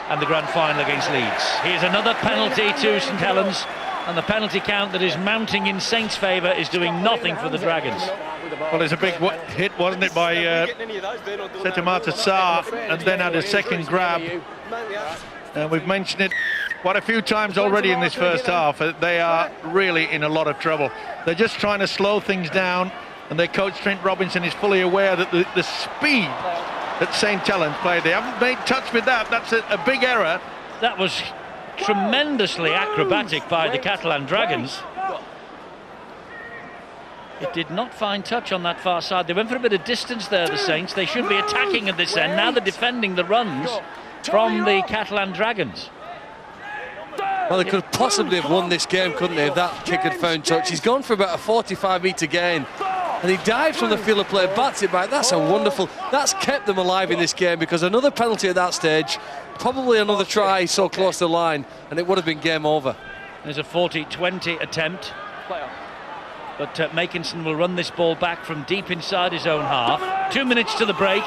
and the grand final against Leeds. Here's another penalty to St Helens, and the penalty count that is mounting in Saints' favour is doing nothing for the Dragons. Well, it's a big hit, wasn't it, by Setamata Sarr, and then had a second grab And we've mentioned it quite a few times already in this first half. They are really in a lot of trouble. They're just trying to slow things down, and their coach Trent Robinson is fully aware that the speed that StHelens played, they haven't made touch with that. That's a big error. That was tremendously acrobatic by the Catalan Dragons. It did not find touch on that far side. They went for a bit of distance there, the Saints. They should be attacking at this end. Now they're defending the runs from the Catalan Dragons. Well, they could possibly have won this game, couldn't they, if that kick had found touch. He's gone for about a 45-metre gain, and he dives from the field of play, bats it back. That's a wonderful... That's kept them alive in this game, because another penalty at that stage, probably another try so close to the line, and it would have been game over. There's a 40-20 attempt. But Makinson will run this ball back from deep inside his own half. 2 minutes to the break.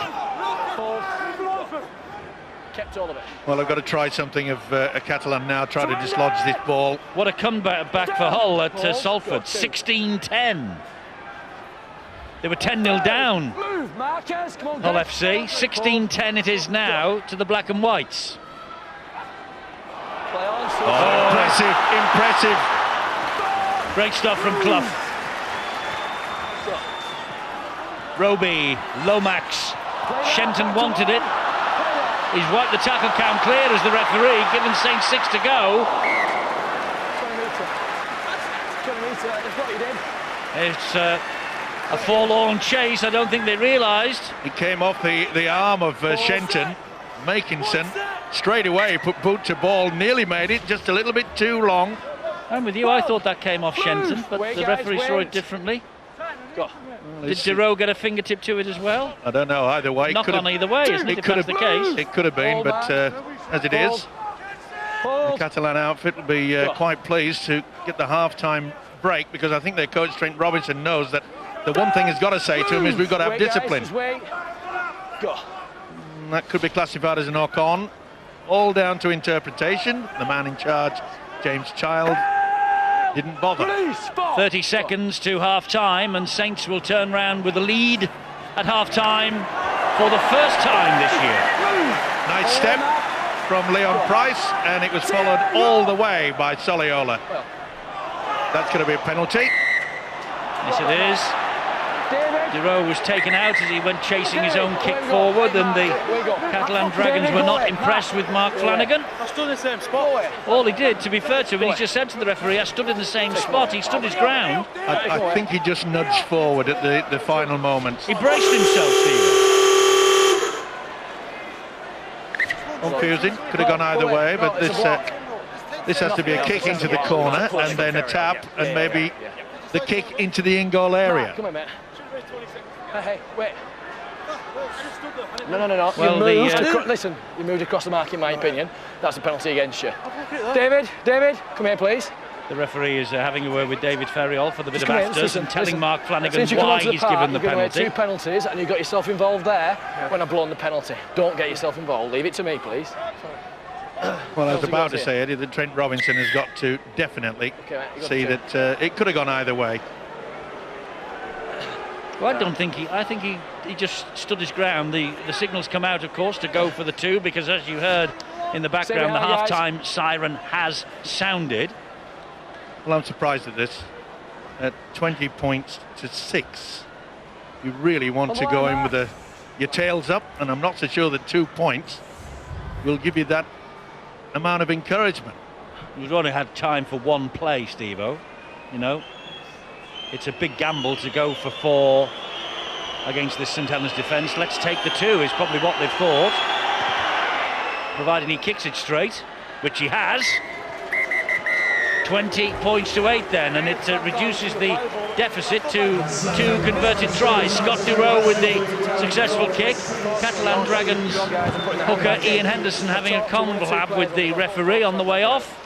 Kept all of it. Well, I've got to try something of a Catalan now, try to dislodge this ball. What a comeback back for Hull at Salford. 16-10. They were 10-0 down. Hull FC. 16-10 it is now to the Black and Whites. Impressive, impressive. Great stuff from Clough. Roby, Lomax, Shenton wanted it. He's wiped the tackle count clear as the referee, giving Saints 6 to go. It's a forlorn chase. I don't think they realised. It came off the arm of Shenton. Makinson straight away put boot to ball, nearly made it, just a little bit too long. I'm with you. I thought that came off Shenton, but the referee saw it differently. Did Dero get a fingertip to it as well? I don't know. Either way, knock on either way, isn't it? If that's the case, it could have been, but as it is, the Catalan outfit will be quite pleased to get the half-time break, because I think their coach Trent Robinson knows that the one thing he's got to say to him is we've got to have discipline. That could be classified as a knock-on. All down to interpretation. The man in charge, James Child, didn't bother. 30 seconds to half-time, and Saints will turn round with a lead at half-time for the first time this year. Nice step from Leon Price, and it was followed all the way by Soliola. That's going to be a penalty. Yes, it is. Dero was taken out as he went chasing his own kick forward, and the Catalan Dragons were not impressed with Mark Flanagan. I stood in the same spot. All he did, to be fair to him, he just said to the referee, I stood in the same spot. He stood his ground. I think he just nudged forward at the final moments. He braced himself, Stephen. Confusing, could have gone either way, but this has to be a kick into the corner, and then a tap, and maybe the kick into the in-goal area. Come on, mate. Hey, wait. No. Well, listen, you moved across the mark, in my opinion. That's a penalty against you. David, come here, please. The referee is having a word with David Ferriol for the bit of afters and telling Mark Flanagan why he's given the penalty. Two penalties, and you got yourself involved there when I've blown the penalty. Don't get yourself involved. Leave it to me, please. Well, I was about to say, Eddie, that Trent Robinson has got to definitely see that it could have gone either way. Well, I don't think I think he just stood his ground. The signals come out, of course, to go for the two, because as you heard in the background, the half-time siren has sounded. Well, I'm surprised at this. At 20 points to 6, you really want to go in with your tails up, and I'm not so sure that 2 points will give you that amount of encouragement. We've only had time for one play, Steve-O. You know, it's a big gamble to go for 4 against this StHelens defence. Let's take the 2 is probably what they've thought, providing he kicks it straight, which he has. 20 points to 8 then, and it reduces the deficit to 2 converted tries. Scott Duro with the successful kick. Catalan Dragons hooker Ian Henderson having a conflab with the referee on the way off.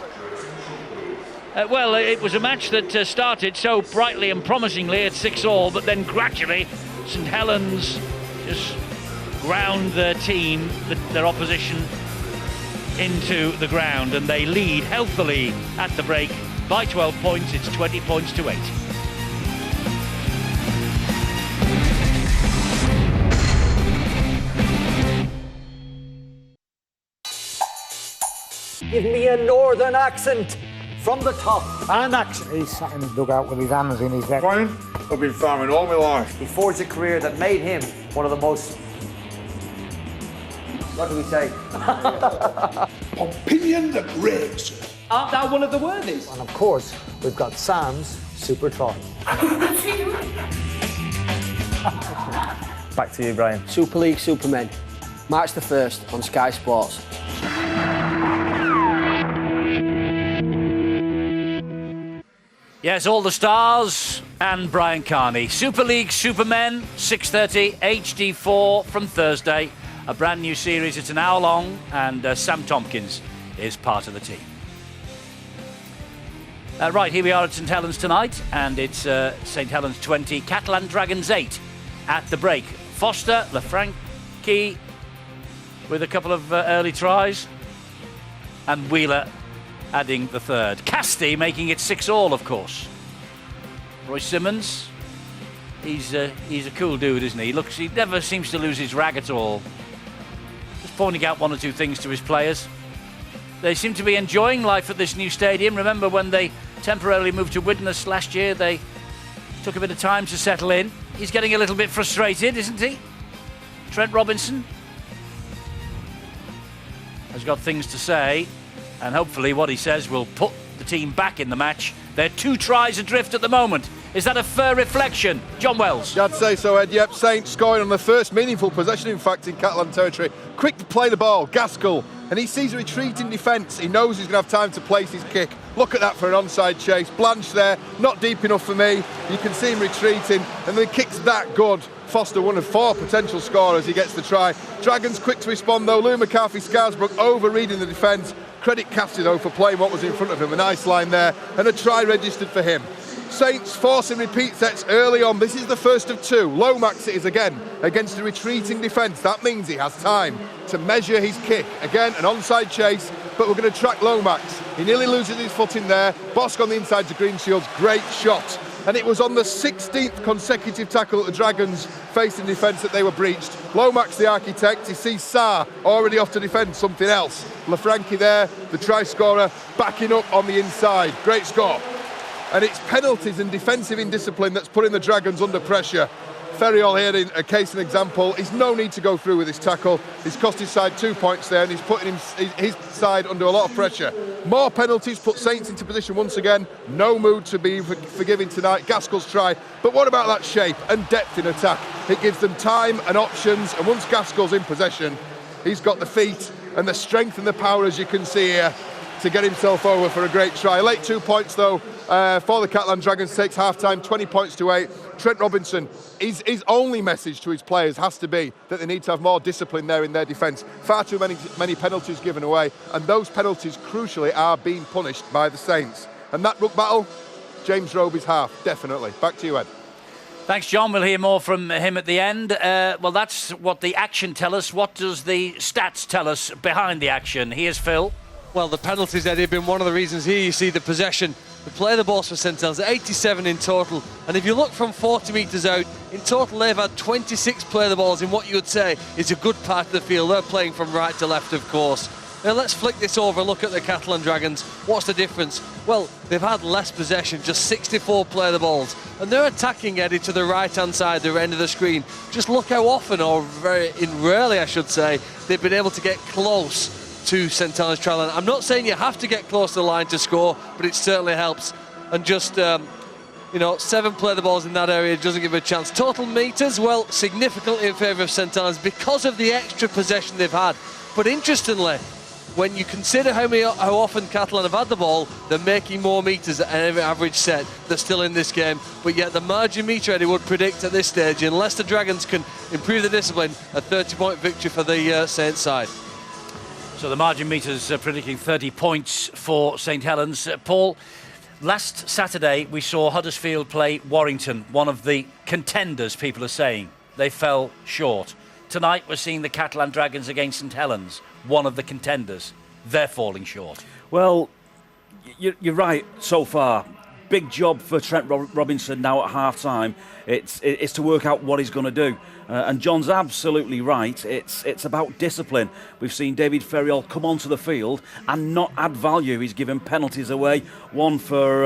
Well, it was a match that started so brightly and promisingly at 6-all, but then gradually StHelens just ground their team, their opposition, into the ground, and they lead healthily at the break by 12 points. It's 20 points to 8. Give me a northern accent from the top. An accent. He sat in the dugout with his hands in his neck. Brian, I've been farming all my life. He forged a career that made him one of the most... What do we say? Opinion that raves. Aren't thou one of the worthies? And of course, we've got Sam's Super Try. Back to you, Brian. Super League Supermen, March the 1st on Sky Sports. Yes, all the stars and Brian Carney. Super League Supermen, 6:30, HD4 from Thursday. A brand new series. It's an hour long, and Sam Tompkins is part of the team. Right, here we are at StHelens tonight, and it's StHelens 20, Catalan Dragons 8 at the break. Foster, Lafranchi with a couple of early tries, and Wheeler adding the third. Casti making it 6-all, of course. Roy Simmons, he's a cool dude, isn't he? He never seems to lose his rag at all. Just pointing out one or two things to his players. They seem to be enjoying life at this new stadium. Remember when they temporarily moved to Widnes last year, they took a bit of time to settle in. He's getting a little bit frustrated, isn't he? Trent Robinson has got things to say, and hopefully what he says will put the team back in the match. They're 2 tries adrift at the moment. Is that a fair reflection? John Wells. Yeah, I'd say so, Ed. Yep, Saints scoring on the first meaningful possession, in fact, in Catalan territory. Quick to play the ball, Gaskell, and he sees a retreating defence. He knows he's going to have time to place his kick. Look at that for an onside chase. Blanche there, not deep enough for me. You can see him retreating, and the kick's that good. Foster, one of 4 potential scorers, he gets the try. Dragons quick to respond though. Lou McCarthy, Scarsbrook over-reading the defence. Credit Casti though for playing what was in front of him. A nice line there, and a try registered for him. Saints forcing repeat sets early on. This is the first of 2. Lomax it is again against the retreating defence. That means he has time to measure his kick. Again, an onside chase, but we're going to track Lomax. He nearly loses his footing there. Bosk on the inside to Greenshields. Great shot. And it was on the 16th consecutive tackle that the Dragons faced in defence that they were breached. Lomax, the architect, he sees Sarr already off to defend something else. Lafranchi there, the try scorer, backing up on the inside. Great score. And it's penalties and defensive indiscipline that's putting the Dragons under pressure. Ferriol here in a case and example. He's no need to go through with his tackle. He's cost his side 2 points there, and he's putting his side under a lot of pressure. More penalties put Saints into position once again. No mood to be forgiving tonight. Gaskell's try. But what about that shape and depth in attack? It gives them time and options, and once Gaskell's in possession, he's got the feet and the strength and the power, as you can see here, to get himself over for a great try. Late 2 points though for the Catalan Dragons. Takes half-time, 20 points to 8. Trent Robinson, his only message to his players has to be that they need to have more discipline there in their defence. Far too many penalties given away, and those penalties crucially are being punished by the Saints. And that ruck battle, James Roby's half, definitely. Back to you, Ed. Thanks, John. We'll hear more from him at the end. Well, that's what the action tells us. What does the stats tell us behind the action? Here's Phil. Well, the penalties, Eddie, have been one of the reasons. Here you see the possession. The play the balls for StHelens, 87 in total. And if you look from 40 metres out, in total they've had 26 play the balls in what you would say is a good part of the field. They're playing from right to left, of course. Now let's flick this over and look at the Catalan Dragons. What's the difference? Well, they've had less possession, just 64 play the balls. And they're attacking, Eddie, to the right-hand side, the end of the screen. Just look how often, or rarely I should say, they've been able to get close to StHelens try line. I'm not saying you have to get close to the line to score, but it certainly helps. And just, 7 play the balls in that area doesn't give a chance. Total metres, well, significantly in favour of StHelens because of the extra possession they've had. But interestingly, when you consider how often Catalan have had the ball, they're making more metres at every average set. They're still in this game, but yet the margin metre, Eddie, would predict at this stage, unless the Dragons can improve the discipline, a 30-point victory for the Saints side. So the margin meters predicting 30 points for StHelens. Paul, last Saturday we saw Huddersfield play Warrington, one of the contenders, people are saying. They fell short. Tonight we're seeing the Catalan Dragons against StHelens, one of the contenders. They're falling short. Well, you're right so far. Big job for Trent Robinson now at half-time. It's to work out what he's going to do. And John's absolutely right. It's about discipline. We've seen David Ferriol come onto the field and not add value. He's given penalties away. One for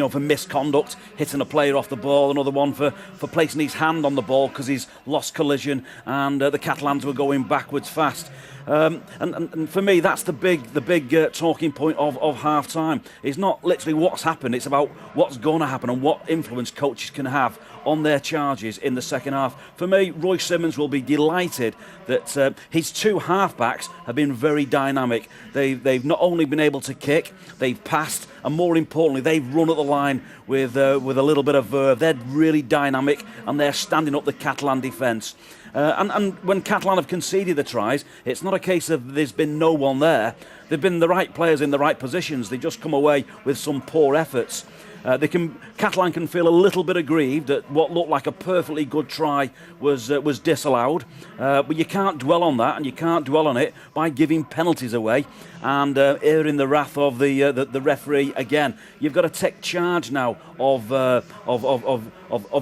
for misconduct, hitting a player off the ball. Another one for placing his hand on the ball because he's lost collision, and the Catalans were going backwards fast. And for me, that's the big talking point of half time. It's not literally what's happened, it's about what's going to happen and what influence coaches can have on their charges in the second half. For me, Roy Simmons will be delighted that his two halfbacks have been very dynamic. They've not only been able to kick, they've passed, and more importantly, they've run at the line with a little bit of verve. They're really dynamic, and they're standing up the Catalan defence. And when Catalan have conceded the tries, it's not a case of there's been no one there. They've been the right players in the right positions. They just come away with some poor efforts. Catalan can feel a little bit aggrieved that what looked like a perfectly good try was disallowed, but you can't dwell on that, and you can't dwell on it by giving penalties away and airing the wrath of the referee again. You've got to take charge now of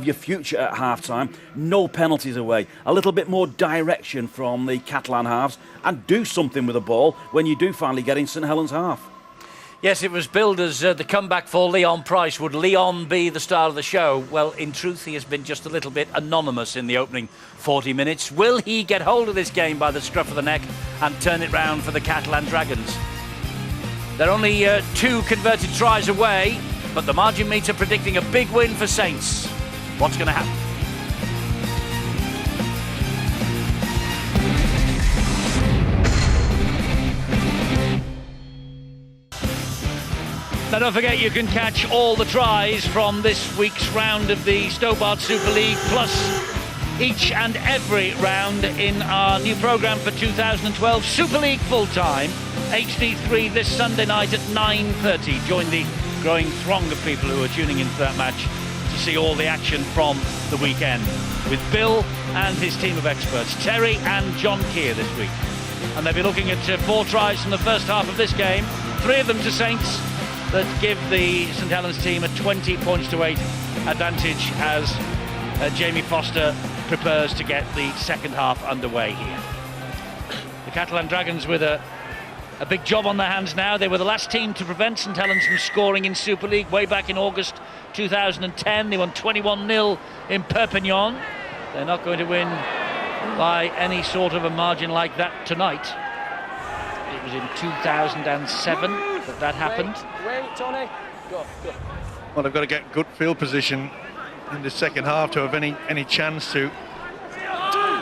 your future at half time. No penalties away, a little bit more direction from the Catalan halves, and do something with the ball when you do finally get in StHelens half. Yes, it was billed as the comeback for Leon Price. Would Leon be the star of the show? Well, in truth, he has been just a little bit anonymous in the opening 40 minutes. Will he get hold of this game by the scruff of the neck and turn it round for the Catalan Dragons? They're only 2 converted tries away, but the margin meter predicting a big win for Saints. What's going to happen? Now don't forget, you can catch all the tries from this week's round of the Stobart Super League, plus each and every round in our new programme for 2012, Super League Full-Time, HD3 this Sunday night at 9:30. Join the growing throng of people who are tuning in for that match to see all the action from the weekend, with Bill and his team of experts, Terry and John Keir this week. And they'll be looking at 4 tries from the first half of this game, 3 of them to Saints, that give the StHelens team a 20 points to 8 advantage as Jamie Foster prepares to get the second half underway here. The Catalan Dragons with a big job on their hands now. They were the last team to prevent StHelens from scoring in Super League way back in August 2010. They won 21-0 in Perpignan. They're not going to win by any sort of a margin like that tonight. It was in 2007 that happened. Wait, Tony. Go. Well, they've got to get good field position in the second half to have any chance to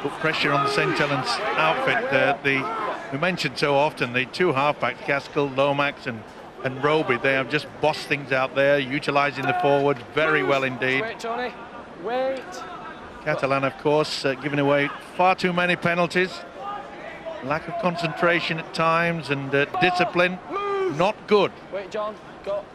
put pressure on the StHelens outfit. We mentioned so often the 2 halfbacks, Gaskell, Lomax and Roby. They have just bossed things out there, utilising the forwards very well indeed. Wait, Tony. Wait. Catalan, of course, giving away far too many penalties. Lack of concentration at times and discipline, not good. Wait, John, go.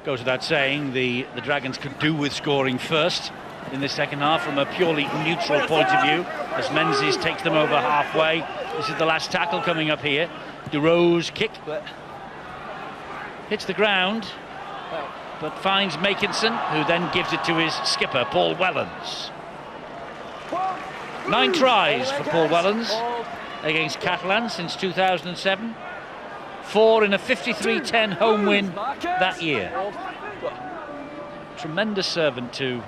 Goes without saying, the Dragons could do with scoring first in the second half from a purely neutral point of view, as Menzies takes them over halfway. This is the last tackle coming up here. DeRose kick hits the ground, but finds Makinson, who then gives it to his skipper, Paul Wellens. 9 tries for Paul Wellens against Catalans since 2007. 4 in a 53-10 home win that year. Tremendous servant to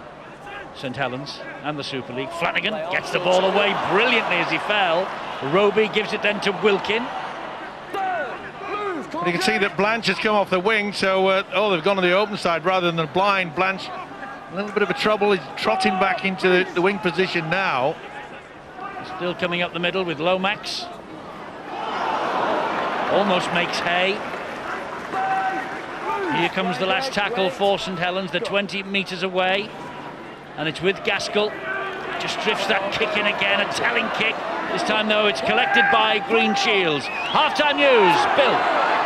StHelens and the Super League. Flanagan gets the ball away brilliantly as he fell. Roby gives it then to Wilkin. But you can see that Blanche has come off the wing, so they've gone on the open side rather than the blind. Blanche, a little bit of a trouble. He's trotting back into the wing position now. Still coming up the middle with Lomax. Almost makes hay. Here comes the last tackle for StHelens. They're 20 metres away. And it's with Gaskell. Just drifts that kick in again, a telling kick. This time, though, it's collected by Green Shields. Half-time news, Bill.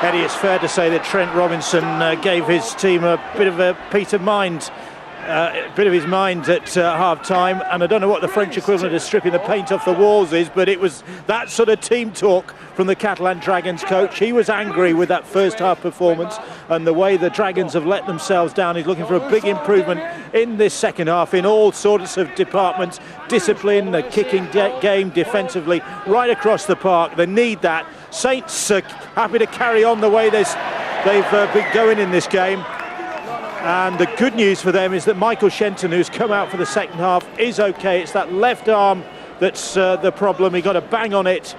Eddie, it's fair to say that Trent Robinson gave his team a bit of a peace of mind a bit of his mind at half-time, and I don't know what the French equivalent of stripping the paint off the walls is, but it was that sort of team talk from the Catalan Dragons coach. He was angry with that first half performance and the way the Dragons have let themselves down. He's looking for a big improvement in this second half in all sorts of departments: discipline, the kicking game, defensively, right across the park. They need that. Saints are happy to carry on the way they've been going in this game. And the good news for them is that Michael Shenton, who's come out for the second half, is okay. It's that left arm that's the problem. He got a bang on it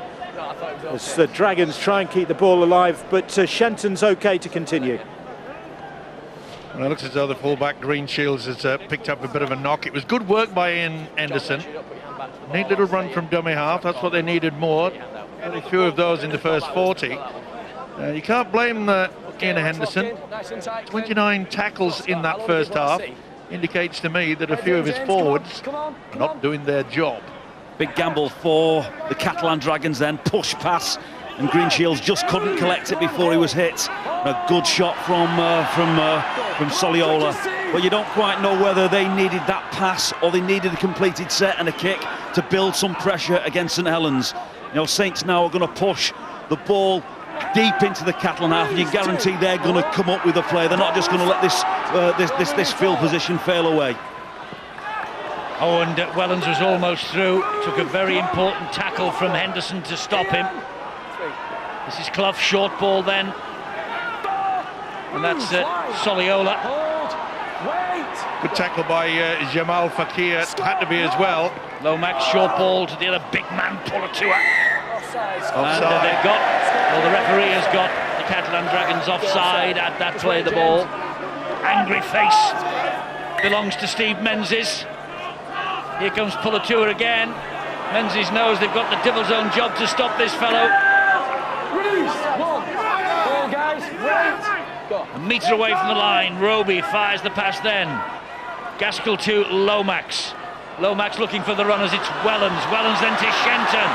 as the Dragons try and keep the ball alive, but Shenton's okay to continue. Well, it looks as though the fullback Green Shields has picked up a bit of a knock. It was good work by Ian Henderson. Neat little run from dummy half. That's what they needed more. Only a few of those in the first 40. You can't blame Ian Henderson. 29 tackles in that first half indicates to me that a few of his forwards are not doing their job. Big gamble for the Catalan Dragons then, push pass, and Green Shields just couldn't collect it before he was hit. A good shot from Soliola, but you don't quite know whether they needed that pass or they needed a completed set and a kick to build some pressure against St Helens. You know, Saints now are going to push the ball deep into the Catalan half, and you guarantee they're going to come up with a play. They're not just going to let this field position fail away. Oh, and Wellens was almost through. Took a very important tackle from Henderson to stop him. This is Clough's short ball then. And that's Soliola. Good tackle by Jamal Fakir. Had to be as well. Lomax short ball to the other big man, Pulatua. Offside. And they've got, well, the referee has got the Catalan Dragons offside at that play of the ball. Angry face belongs to Steve Menzies. Here comes Pulatua again. Menzies knows they've got the devil's own job to stop this fellow. A metre away from the line, Roby fires the pass then. Gaskell to Lomax. Lomax looking for the runners, it's Wellens. Wellens then to Shenton.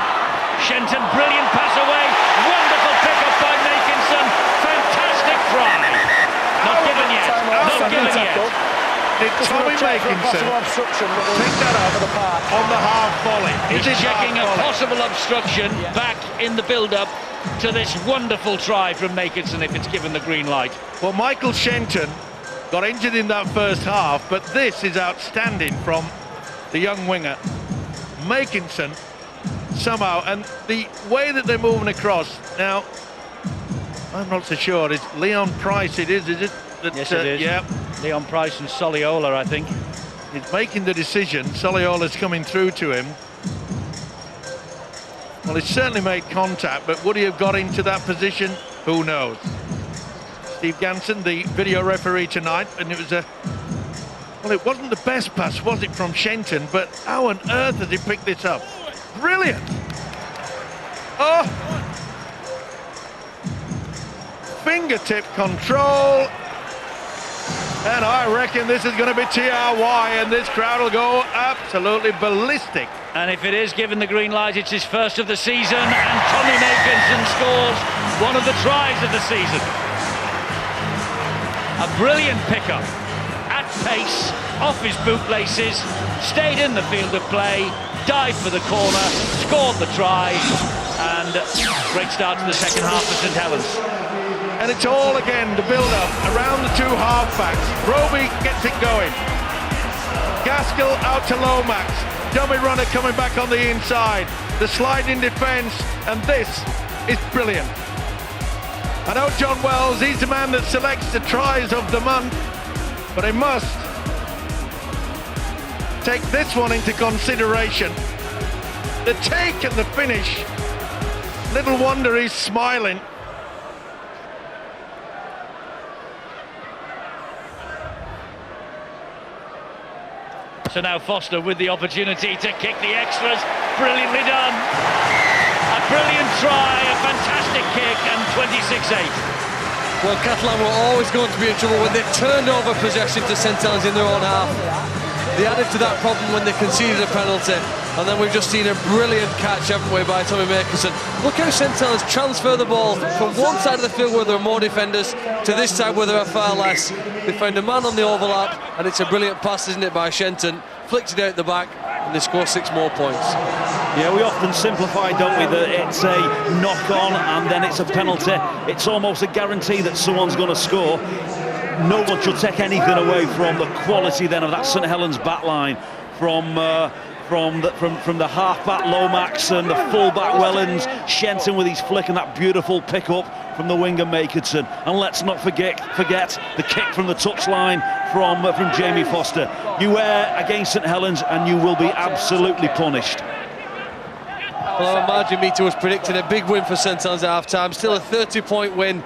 Shenton, brilliant pass away. Wonderful pick-up by Makinson. Fantastic try. Not given yet. Not given yet. Did Tommy Makinson pick that up on the half volley? He's checking a possible obstruction back in the build-up to this wonderful try from Makinson if it's given the green light. Well, Michael Shenton got injured in that first half, but this is outstanding from the young winger. Makinson somehow, and the way that they're moving across now, I'm not so sure. It's Leon Price, is it? Yes, it is. Yeah. Leon Price and Soliola, I think. He's making the decision. Soliola's coming through to him. Well, he's certainly made contact, but would he have got into that position? Who knows? Steve Ganson, the video referee tonight, and it was well, it wasn't the best pass, was it, from Shenton, but how on earth has he picked this up? Brilliant! Oh! Fingertip control. And I reckon this is going to be TRY, and this crowd will go absolutely ballistic. And if it is given the green light, it's his first of the season, and Tommy Makinson scores one of the tries of the season. A brilliant pickup, at pace, off his bootlaces, stayed in the field of play, dived for the corner, scored the try, and great start to the second half for St Helens. And it's all again the build-up around the two halfbacks. Roby gets it going. Gaskell out to Lomax. Dummy runner coming back on the inside. The sliding defence, and this is brilliant. I know John Wells, he's the man that selects the tries of the month, but he must take this one into consideration. The take and the finish. Little wonder he's smiling. So now Foster with the opportunity to kick the extras. Brilliantly done. A brilliant try, a fantastic kick, and 26-8. Well, Catalan were always going to be in trouble when they turned over possession to St Helens in their own half. They added to that problem when they conceded a penalty. and then we've just seen a brilliant catch, haven't we, by Tommy Makerson. Look how StHelens transfer the ball from one side of the field where there are more defenders to this side where there are far less. They found a man on the overlap, and it's a brilliant pass, isn't it, by Shenton. Flicked it out the back, and they score 6 more points. Yeah, we often simplify, don't we, that it's a knock-on and then it's a penalty. It's almost a guarantee that someone's going to score. No one should take anything away from the quality then of that StHelens back line, from the half-back Lomax and the full-back Wellens, Shenton with his flick and that beautiful pick-up from the winger Makerson. And let's not forget the kick from the touchline from Jamie Foster. You err against StHelens and you will be absolutely punished. Well, our margin meter was predicting a big win for StHelens at half-time. Still a 30-point win,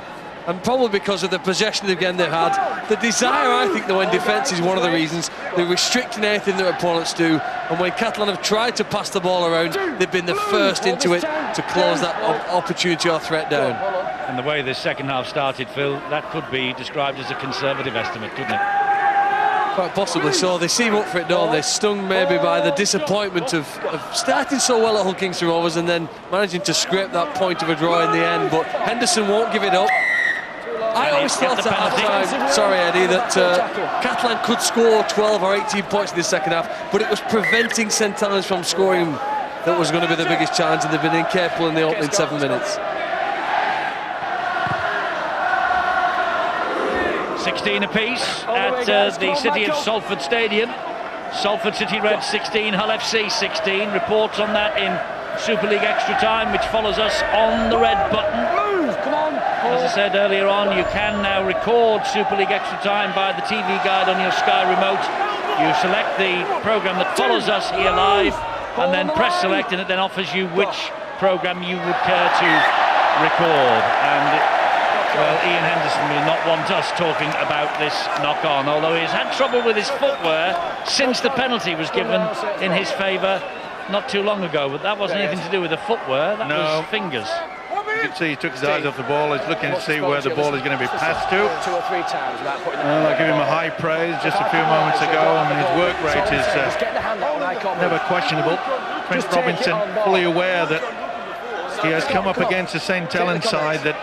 and probably because of the possession again they've had. The desire, I think, though, in defence is one of the reasons. They're restricting anything their opponents do, and when Catalan have tried to pass the ball around, they've been the first into it to close that opportunity or threat down. And the way this second half started, Phil, that could be described as a conservative estimate, couldn't it? Quite possibly so. They seem up for it, don't they? Stung maybe by the disappointment of starting so well at Hull Kingston Rovers and then managing to scrape that point of a draw in the end. But Henderson won't give it up. I always thought at half-time, sorry Eddie, that Catalan could score 12 or 18 points in the second half, but it was preventing StHelens from scoring that was going to be the biggest challenge, and they've been incapable in the opening 7 minutes. 16 apiece at the City of Salford Stadium. Salford City Reds 16, Hull FC 16. Reports on that in Super League Extra Time, which follows us on the red button. As I said earlier on, you can now record Super League Extra Time by the TV guide on your Sky remote. You select the programme that follows us here live and then press select, and it then offers you which programme you would care to record. And well, Ian Henderson will not want us talking about this knock-on, although he's had trouble with his footwear since the penalty was given in his favour not too long ago. But that wasn't anything to do with the footwear, that was fingers. You can see he took his eyes off the ball. He's looking to see where the ball is going to be passed to. 2 or 3 times without putting Well, I give him a high praise just a few moments ago. I mean, his work rate is never questionable. Trent Robinson fully aware that he has come up against a StHelens side that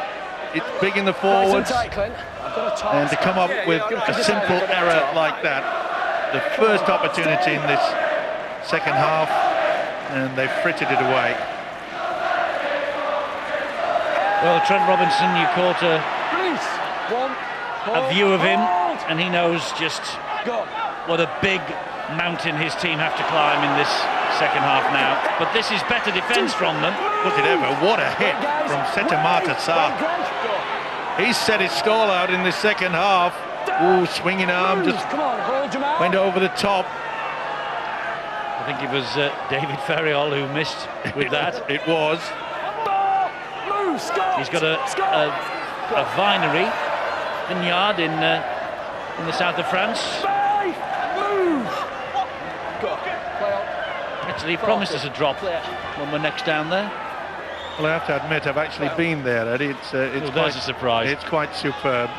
it's big in the forwards, and to come up with a simple error like that, the first opportunity in this second half, and they frittered it away. Well, Trent Robinson, you caught a view of him, and he knows just what a big mountain his team have to climb in this second half now. But this is better defence from them. Was it ever? What a hit from Setamata Sarr. He's set his stall out in the second half. Ooh, swinging arm, just went over the top. I think it was David Ferriol who missed with that. It was. He's got a vinery, vineyard in the south of France. Actually, he promised us a drop when we're next down there. Well, I have to admit, I've actually been there, Eddie. It's quite a surprise. It's quite superb.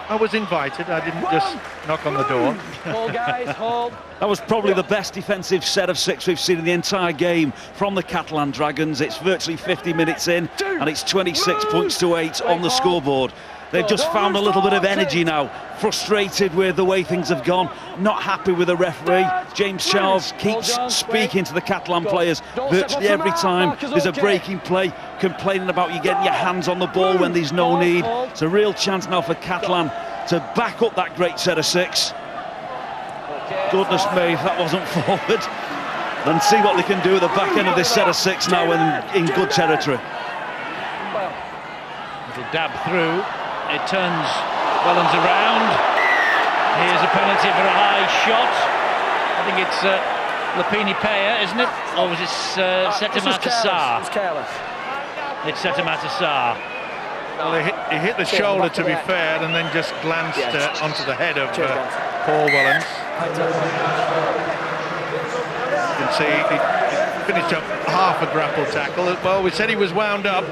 I was invited. I didn't just knock on the door. Hold, guys, hold. That was probably the best defensive set of 6 we've seen in the entire game from the Catalan Dragons. It's virtually 50 minutes in, and it's 26 points to 8 on the scoreboard. They've just found a little bit of energy now, frustrated with the way things have gone, not happy with the referee. James Charles keeps speaking to the Catalan players virtually every time there's a breaking play, complaining about you getting your hands on the ball when there's no need. It's a real chance now for Catalan to back up that great set of 6. Goodness me, if that wasn't forward. And see what they can do at the back end of this set of 6 now in good territory. Little dab through. It turns Wellens around. Here's a penalty for a high shot. I think it's Lapini Peya, isn't it? Or was it Setamata Sarr? It's careless. It's Setamata Sarr. Well, he hit the shoulder, to be fair, and then just glanced onto the head of Paul Wellens. You can see he finished up half a grapple tackle. Well, we said he was wound up.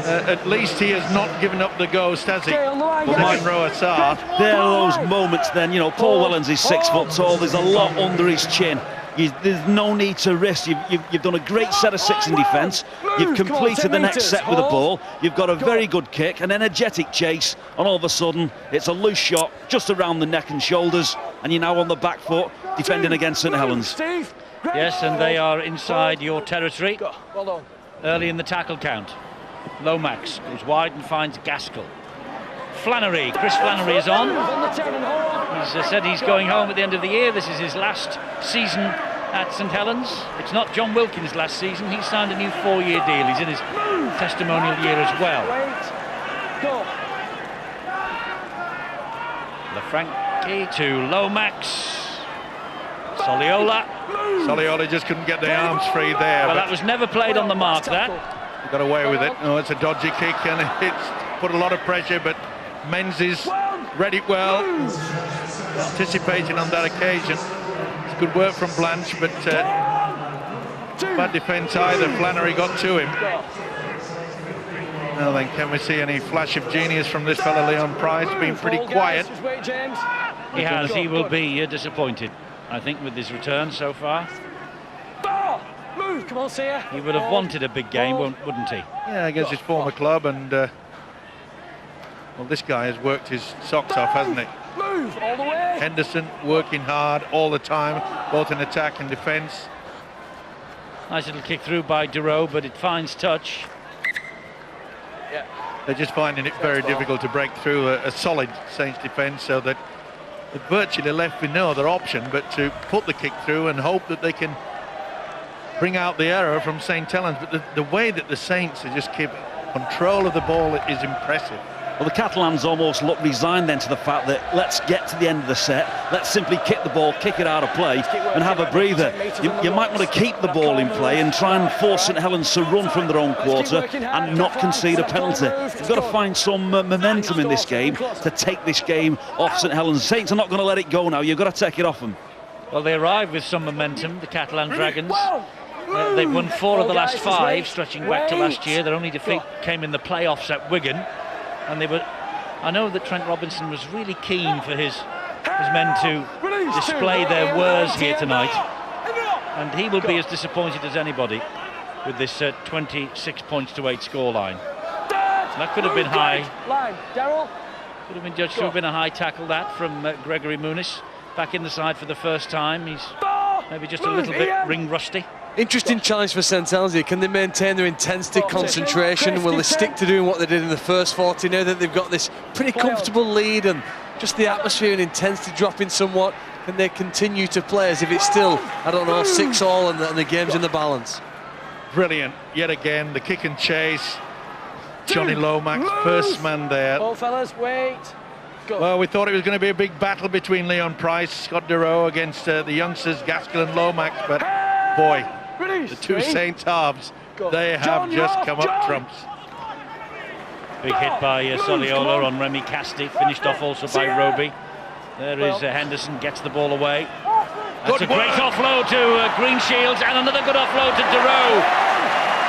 At least he has not given up the ghost, has he? Monroe Sarr. There are those moments then, you know, Paul Wellens is 6 foot tall, there's a lot under his chin, There's no need to risk. You've done a great set of 6 in defence. You've completed the next set with the ball. You've got a very good kick, an energetic chase, and all of a sudden it's a loose shot just around the neck and shoulders, and you're now on the back foot defending against St Helens. Yes, and they are inside your territory early in the tackle count. Lomax goes wide and finds Gaskell. Flannery, Chris Flannery is on. He's said he's going home at the end of the year. This is his last season at St Helens. It's not John Wilkins' last season. He signed a new 4-year deal. He's in his testimonial year as well. LaFranchi to Lomax. Soliola just couldn't get the arms free there. Well, that was never played on the mark, that. He got away with it. Oh, it's a dodgy kick, and it's put a lot of pressure, but Menzies read it well, anticipating on that occasion. It's good work from Blanche, but bad defence either. Flannery got to him. Now then, can we see any flash of genius from this fella, Leon Price? Been pretty quiet. He has. He will be disappointed, I think, with his return so far. Come on, Sia. He would have wanted a big game, wouldn't he? Yeah, against his former club, and well, this guy has worked his socks off, hasn't he? Move all the way. Henderson working hard all the time, both in attack and defence. Nice little kick through by Duro, but it finds touch. Yeah. They're just finding it very difficult to break through a solid Saints defence, so that they're virtually left with no other option but to put the kick through and hope that they can bring out the error from St Helens. But the way that the Saints are just keep control of the ball is impressive. Well, the Catalans almost look resigned then to the fact that let's get to the end of the set, let's simply kick the ball, kick it out of play and have a breather. You might want to keep the ball in play and try and force St Helens to run from their own quarter and not concede a penalty. You've got to find some momentum in this game to take this game off St Helens. Saints are not going to let it go now. You've got to take it off them. Well, they arrive with some momentum, the Catalan Dragons. They've won 4 of the last 5, stretching back to last year. Their only defeat came in the playoffs at Wigan. And I know that Trent Robinson was really keen for his men to display their wares here tonight. And he will be as disappointed as anybody with this 26 points to 8 scoreline. That could have been high. Could have been judged to have been a high tackle, that, from Gregory Muniz. Back in the side for the first time. He's maybe just a little bit ring rusty. Interesting challenge for St Helens here. Can they maintain their intensity, concentration? Will they stick to doing what they did in the first 40 now that they've got this pretty comfortable lead and just the atmosphere and intensity dropping somewhat? Can they continue to play as if it's still, I don't know, 6-all and the game's in the balance? Brilliant. Yet again, the kick and chase. Johnny Lomax, first man there. Well, fellas, wait. Go. Well, we thought it was going to be a big battle between Leon Price, Scott Duro against the youngsters, Gaskell and Lomax, but boy, the two Saints halves, they have just come up trumps. Big hit by Soliola on Remy Casti, finished off also by Roby. There is Henderson, gets the ball away. That's a great offload to Greenshields, and another good offload to Duro.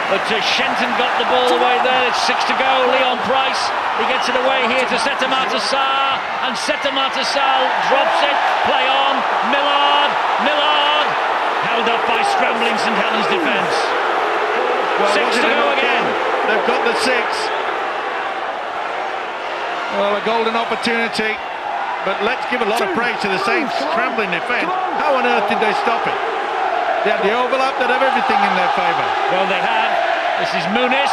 But Shenton got the ball away there. It's 6 to go. Leon Price, he gets it away here to Setamata Sarr, and Setamata Sarr drops it. Play on, Millard, held up by scrambling St Helens defence. Well, 6 to go again. They've got the 6. Well, a golden opportunity, but let's give a lot of praise to the Saints' scrambling defence. How on earth did they stop it? They had the overlap, they'd have everything in their favour. Well, they had. This is Muniz.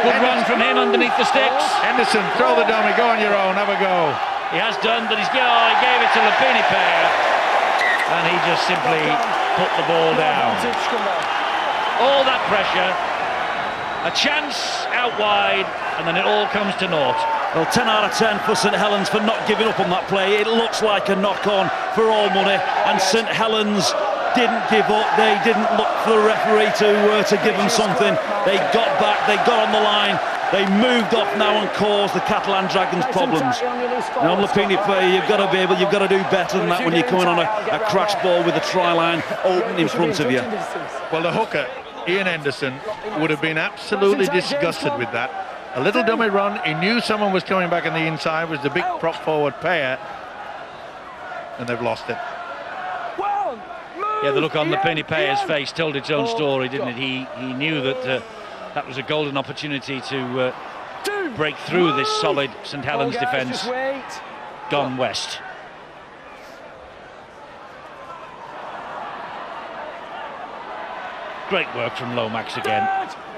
Good run from him underneath the sticks. Henderson, throw the dummy, go on your own, have a go. He has done, but he gave it to Lapini Pair, and he just simply put the ball down. All that pressure, a chance out wide, and then it all comes to naught. Well, 10 out of 10 for St Helens for not giving up on that play. It looks like a knock-on for all money, and St Helens didn't give up. They didn't look for the referee to give them something. They got back, they got on the line, they moved off now and caused the Catalan Dragons problems. Now, Lapini, you've got to do better than that when you're coming on a crash ball with a try line open in front of you. Well, the hooker, Ian Henderson, would have been absolutely disgusted with that. A little dummy run, he knew someone was coming back on the inside, was the big prop forward pair, and they've lost it. Yeah, the look on the Payer's face told its own story, didn't it? He knew that that was a golden opportunity to break through this solid St Helens defence. Gone west. Great work from Lomax again.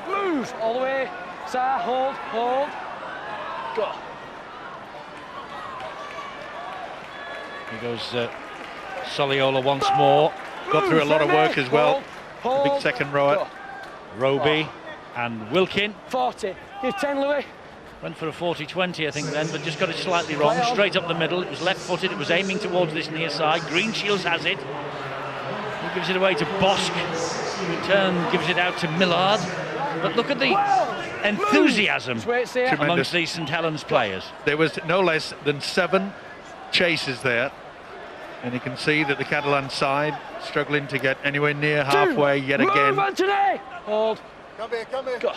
Move all the way. Sir, hold. Go. Here goes Soliola once more. Got through a lot of work as well. The big second rower. Roby and Wilkin. 40. Give 10, Louis. Went for a 40-20, I think, then, but just got it slightly wrong. Straight up the middle. It was left-footed. It was aiming towards this near side. Greenshields has it. He gives it away to Bosk. Return gives it out to Millard. But look at the enthusiasm amongst these St Helens players. There was no less than 7 chases there. And you can see that the Catalan side struggling to get anywhere near halfway yet again. Move, Anthony! Hold. Come here. Go.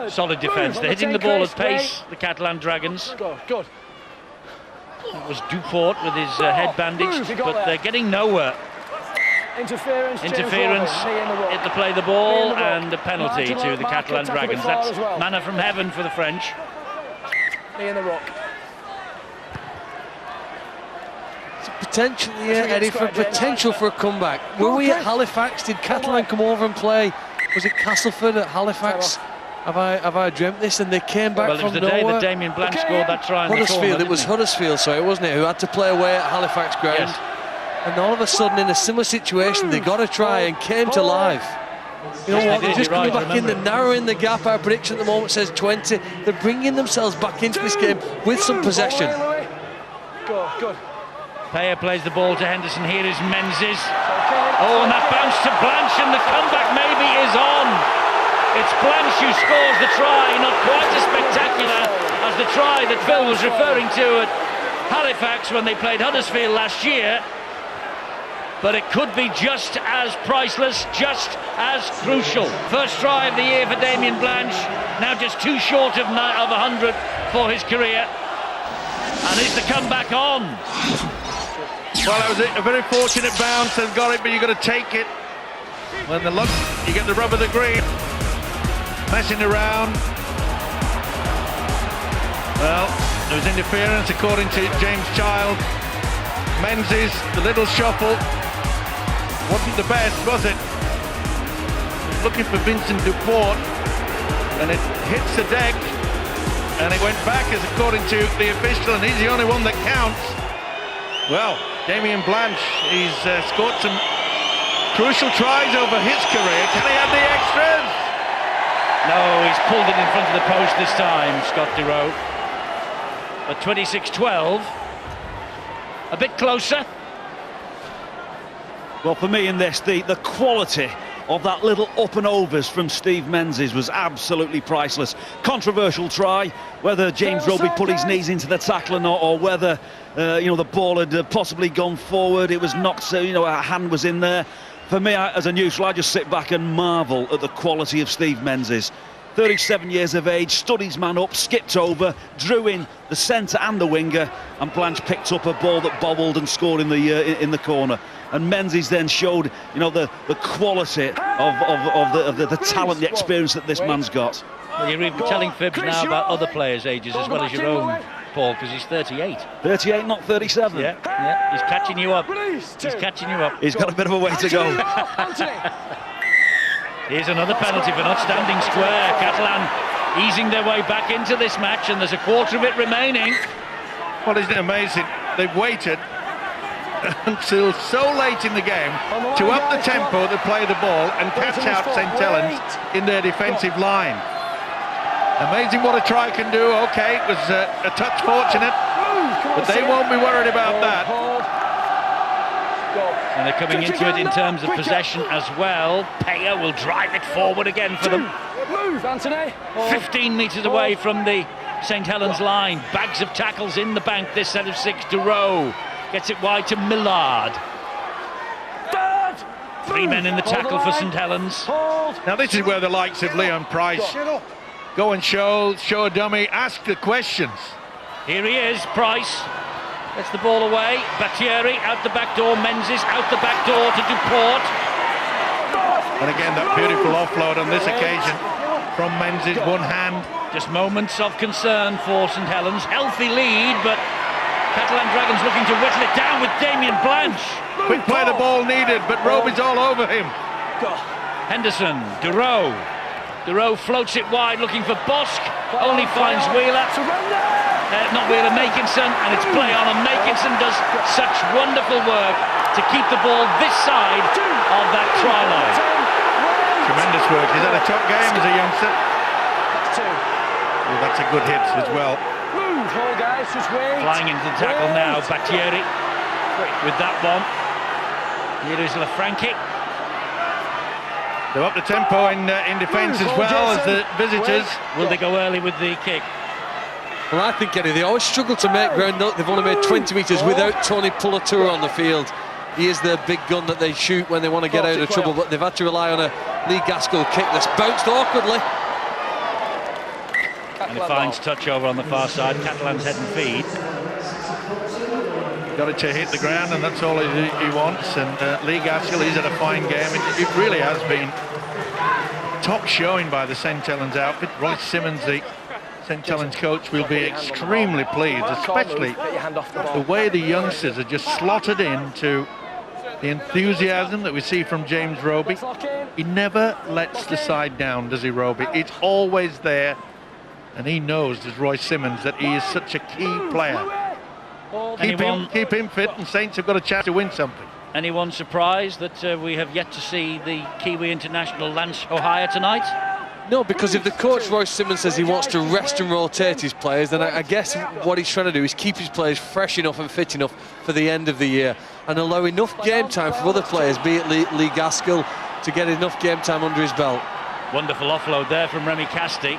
Solid defence. They're hitting the ball at pace, the Catalan Dragons. Good. That was Duport with his head bandaged, but they're getting nowhere. Interference. Hit to play the ball, and a penalty to the Catalan Dragons. That's manna from heaven for the French. Knee in the rock. Potentially, Eddie, for potential for a comeback. Were we at Halifax? Did Catalan come over and play? Was it Castleford at Halifax? Have I dreamt this? And they came back from nowhere. Well, it was the day that Damien Blanche scored that try in the corner. It was Huddersfield, sorry, wasn't it? Who had to play away at Halifax ground. Yes. And all of a sudden, in a similar situation, they got a try and came to life. You know what? They're just coming back in, they're narrowing the gap. Our prediction at the moment says 20. They're bringing themselves back into this game with some possession. Good. Payer plays the ball to Henderson. Here is Menzies. Oh, and that bounce to Blanche, and the comeback maybe is on. It's Blanche who scores the try, not quite as spectacular as the try that Phil was referring to at Halifax when they played Huddersfield last year. But it could be just as priceless, just as crucial. First try of the year for Damien Blanche, now just 2 short of 100 for his career. And is the comeback on? Well, that was a very fortunate bounce and got it, but you've got to take it. When the luck, you get the rub of the green. Messing around. Well, there was interference according to James Child. Menzies, the little shuffle. Wasn't the best, was it? Looking for Vincent Duport, and it hits the deck, and it went back as according to the official, and he's the only one that counts. Well, Damien Blanche, he's scored some crucial tries over his career. Can he add the extras? No, he's pulled it in front of the post this time, Scott Durow. At 26-12, a bit closer. Well, for me in this, the quality of that little up and overs from Steve Menzies was absolutely priceless. Controversial try, whether James Roby put his knees into the tackling or whether the ball had possibly gone forward. It was knocked, a hand was in there. For me, as a neutral, I just sit back and marvel at the quality of Steve Menzies. 37 years of age, stood his man up, skipped over, drew in the centre and the winger, and Blanche picked up a ball that bobbled and scored in the corner. And Menzies then showed, the quality of the talent, the experience that this man's got. Well, you're even telling fibs now about other players' ages as well as your own, Paul, because he's 38. 38, not 37. Yeah, he's catching you up. He's catching you up. He's got a bit of a way to go. Here's another penalty for not standing square. Catalan easing their way back into this match, and there's a quarter of it remaining. Well, isn't it amazing? They've waited until so late in the game to up the tempo to play the ball and catch out St Helens in their defensive line. Amazing what a try can do. Okay, it was a touch fortunate, but they won't be worried about that. And they're coming into it in terms of possession as well. Payer will drive it forward again for them. Move, Anthony. 15 metres away from the St Helens line. Bags of tackles in the bank, this set of 6 to row. Gets it wide to Millard. 3 men in the tackle for St Helens. Now this is where the likes of Leon Price go and show a dummy, ask the questions. Here he is, Price. Gets the ball away. Battieri out the back door. Menzies out the back door to Duport. And again, that beautiful offload on this occasion from Menzies, one hand. Just moments of concern for St Helens. Healthy lead, but Catalan Dragons looking to whittle it down with Damien Blanche. Quick play the ball needed, but Roby's all over him. Henderson, Durow. Durow floats it wide, looking for Bosk. Only finds Wheeler. Not Wheeler, Makinson, and it's play on, and Makinson does such wonderful work to keep the ball this side of that try line. Tremendous work. He's had a top game as a youngster. Well, that's a good hit as well. Flying into the tackle now, Battieri with that one. Here is Lafranchi. They're up the tempo in defence as well as the visitors. Will they go early with the kick? Well, I think, Eddie, they always struggle to make ground. They've only made 20 metres without Tony Pullatura on the field. He is their big gun that they shoot when they want to get out of trouble, but they've had to rely on a Lee Gaskell kick that's bounced awkwardly. And it finds touch over on the far side. Catalans head and feed. Got it to hit the ground, and that's all he wants. And Lee Gaskell, he's had a fine game. It really has been top showing by the St Helens outfit. Royce Simmons, the St Helens coach, will be extremely pleased, especially the way the youngsters are just slotted into the enthusiasm that we see from James Roby. He never lets the side down, does he, Roby? It's always there, and he knows, as Royce Simmons, that he is such a key player. Keep him fit, and Saints have got a chance to win something. Anyone surprised that we have yet to see the Kiwi international Lance O'Hire tonight? No, because if the coach Royce Simmons says he wants to rest and rotate his players, then I guess what he's trying to do is keep his players fresh enough and fit enough for the end of the year and allow enough game time for other players, be it Lee Gaskell, to get enough game time under his belt. Wonderful offload there from Remy Casti,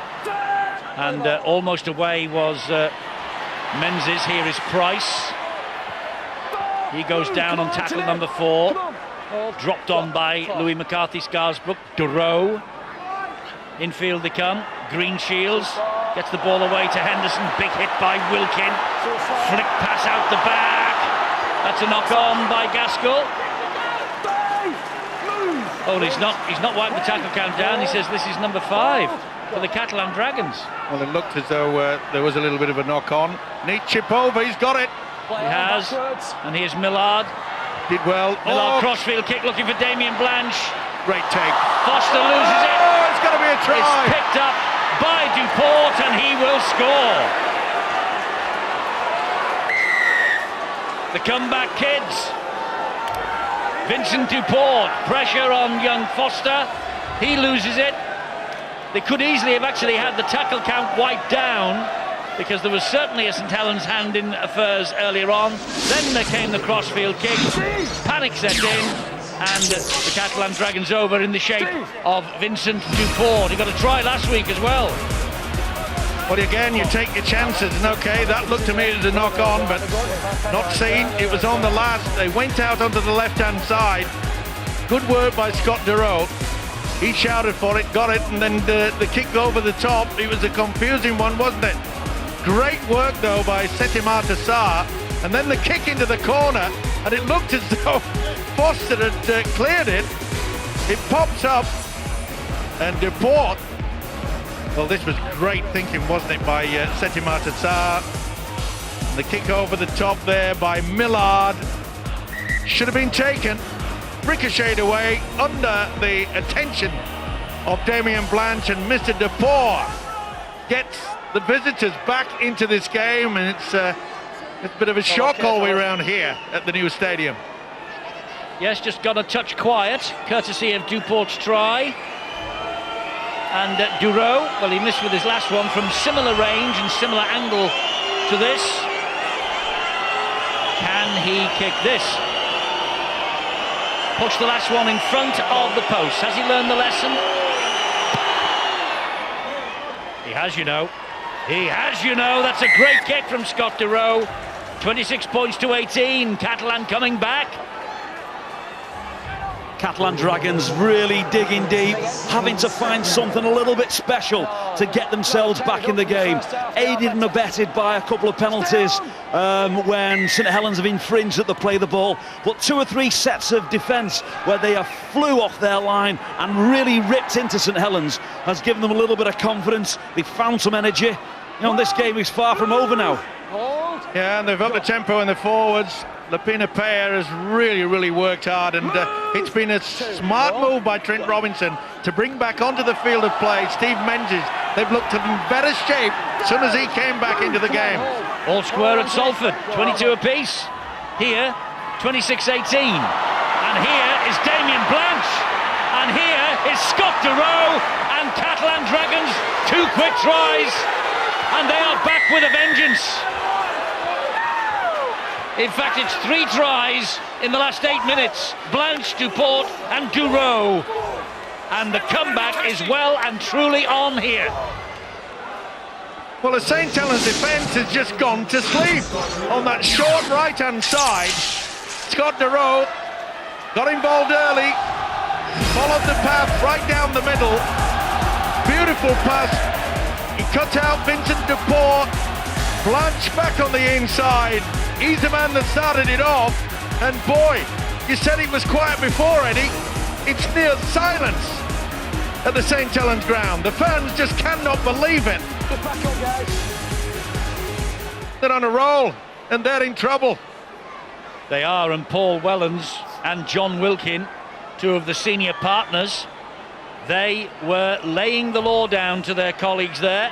and almost away was Menzies. Here is Price. He goes down on tackle number 4, dropped on by Louis McCarthy Scarsbrook. Durow. Infield they come. Green Shields gets the ball away to Henderson. Big hit by Wilkin. Flick pass out the back. That's a knock on by Gaskell. Oh, he's not wiped the tackle count down. He says this is number 5 for the Catalan Dragons. Well, it looked as though there was a little bit of a knock on. Neat chip over. He's got it. He has. And here's Millard. Did well. Millard crossfield kick looking for Damien Blanche. Great take. Foster loses it. Oh, it's going to be a try. It's picked up by Duport, and he will score. The comeback kids. Vincent Duport, pressure on young Foster. He loses it. They could easily have actually had the tackle count wiped down, because there was certainly a St Helens hand in affairs earlier on. Then there came the crossfield kick. Panic set in. And the Catalan Dragons over in the shape of Vincent Duport. He got a try last week as well. But again, you take your chances, and okay, that looked to me as a knock on, but not seen. It was on the last. They went out onto the left-hand side. Good work by Scott Durow. He shouted for it, got it, and then the kick over the top. It was a confusing one, wasn't it? Great work, though, by Setimata Sarr. And then the kick into the corner, and it looked as though Foster had cleared it. It pops up, and Duport, well, this was great thinking, wasn't it, by Setimata Sarr. The kick over the top there by Millard. Should have been taken. Ricocheted away under the attention of Damien Blanche, and Mr. Duport gets the visitors back into this game, and it's a bit of a shock all the way around here at the new stadium. Yes, just got a touch quiet, courtesy of Duport's try. And Durow, well, he missed with his last one from similar range and similar angle to this. Can he kick this? Push the last one in front of the post. Has he learned the lesson? He has, you know. He has, you know. That's a great kick from Scott Durow. 26 points to 18. Catalan coming back. Catalan Dragons really digging deep, having to find something a little bit special to get themselves back in the game. Aided and abetted by a couple of penalties when StHelens have infringed at the play of the ball, but 2 or 3 sets of defence where they have flew off their line and really ripped into StHelens has given them a little bit of confidence. They've found some energy. You know, this game is far from over now. Yeah, and they've upped the tempo in the forwards. Lapina Payer has really worked hard, and it's been a smart move by Trent Robinson to bring back onto the field of play Steve Menzies. They've looked in better shape as soon as he came back into the game. All square at Salford, 22 apiece. Here, 26-18. And here is Damien Blanche. And here is Scott Durow, and Catalan Dragons, 2 quick tries, and they are back with a vengeance. In fact, it's 3 tries in the last 8 minutes. Blanche, Duport and Durow. And the comeback is well and truly on here. Well, the St. Helens defence has just gone to sleep on that short right-hand side. Scott Durow got involved early, followed the path right down the middle. Beautiful pass. He cut out Vincent Duport. Blanche back on the inside. He's the man that started it off. And boy, you said it was quiet before, Eddie. It's near silence at the St. Helens ground. The fans just cannot believe it. Get back on, guys. They're on a roll and they're in trouble. They are, and Paul Wellens and John Wilkin, 2 of the senior partners, they were laying the law down to their colleagues there.